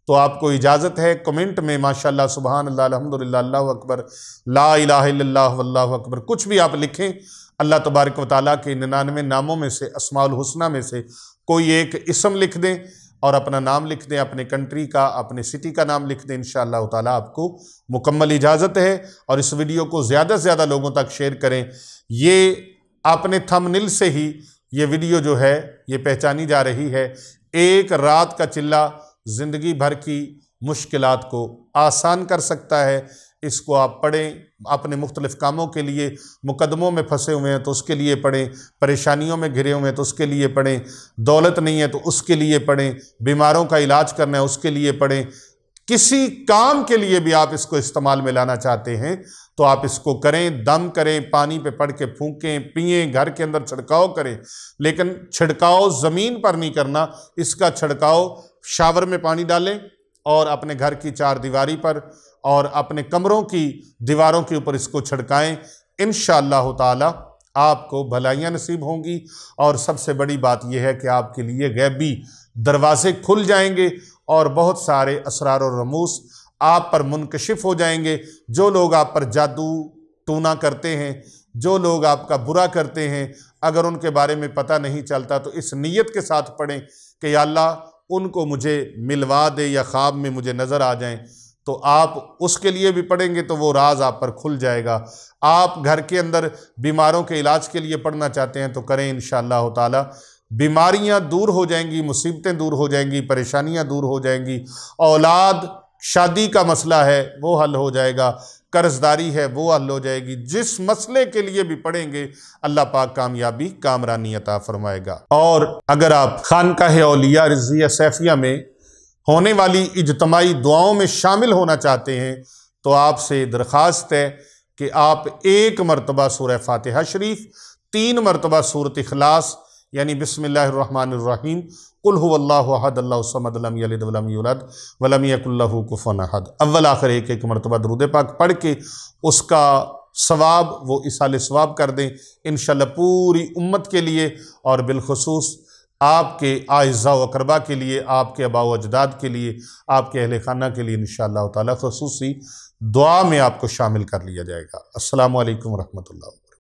तो आपको इजाज़त है, कमेंट में माशाअल्लाह, सुबहान अल्लाह, अल्हम्दुलिल्लाह, अल्लाहु अकबर, ला इलाहा इल्लल्लाह, वल्लाहु अकबर, कुछ भी आप लिखें। अल्लाह तबारक व तआला के 99 नामों में से, अस्माउल हुस्ना में से कोई एक इसम लिख दें और अपना नाम लिख दें, अपने कंट्री का, अपने सिटी का नाम लिख दें। इंशाअल्लाह ताला आपको मुकम्मल इजाज़त है। और इस वीडियो को ज़्यादा से ज़्यादा लोगों तक शेयर करें। ये आपने थंबनेल से ही ये वीडियो जो है ये पहचानी जा रही है। एक रात का चिल्ला ज़िंदगी भर की मुश्किलात को आसान कर सकता है। इसको आप पढ़ें, अपने मुख्तलिफ़ कामों के लिए, मुकदमों में फंसे हुए हैं तो उसके लिए पढ़ें, परेशानियों में घिरे हुए हैं तो उसके लिए पढ़ें, दौलत नहीं है तो उसके लिए पढ़ें, बीमारों का इलाज करना है उसके लिए पढ़ें। किसी काम के लिए भी आप इसको इस्तेमाल में लाना चाहते हैं तो आप इसको करें, दम करें, पानी पे पढ़ के फूंकें, पिएं, घर के अंदर छिड़काव करें, लेकिन छिड़काव ज़मीन पर नहीं करना। इसका छिड़काव शावर में पानी डालें और अपने घर की 4 दीवारी पर और अपने कमरों की दीवारों के ऊपर इसको छिड़काएं। इंशाअल्लाह ताला आपको भलाइयाँ नसीब होंगी। और सबसे बड़ी बात यह है कि आपके लिए गैबी दरवाजे खुल जाएंगे और बहुत सारे असरार और रमूस आप पर मुनकशिफ हो जाएंगे। जो लोग आप पर जादू टूना करते हैं, जो लोग आपका बुरा करते हैं, अगर उनके बारे में पता नहीं चलता तो इस नीयत के साथ पढ़ें कि या अल्लाह उनको मुझे मिलवा दे या ख्वाब में मुझे नज़र आ जाएं। तो आप उसके लिए भी पढ़ेंगे तो वो राज आप पर खुल जाएगा। आप घर के अंदर बीमारों के इलाज के लिए पढ़ना चाहते हैं तो करें, इंशाअल्लाह ताला बीमारियां दूर हो जाएंगी, मुसीबतें दूर हो जाएंगी, परेशानियां दूर हो जाएंगी। औलाद, शादी का मसला है वो हल हो जाएगा, कर्जदारी है वो हल हो जाएगी। जिस मसले के लिए भी पढ़ेंगे अल्लाह पाक कामयाबी, कामरानी अता फरमाएगा। और अगर आप खानकाह औलिया रिज़विया सैफिया में होने वाली इज्तमाई दुआओं में शामिल होना चाहते हैं तो आपसे दरख्वास्त है कि आप 1 मरतबा सूरह फातिहा शरीफ, 3 मरतबा सूरत इखलास यानी बिस्मिल्लाहिर्रहमानिर्रहीम, कुल हुवल्लाहु अहद अल्लाहु समद लम यलिद वलम यूलद वलम यकुल लहू कुफुवन अहद, अव्वल आखिर 1 मरतबा दुरूद पाक पढ़ के उसका सवाब वो इसाले सवाब कर दें इंशाअल्लाह पूरी उम्मत के लिए और बिलखुसूस आपके आइज़ा व अक़रबा के लिए, आपके आबा व अजदाद के लिए, आपके अहले खाना के लिए इंशाअल्लाह ताला ख़ुसूसी दुआ में आपको शामिल कर लिया जाएगा। अस्सलामु अलैकुम व रहमतुल्लाह।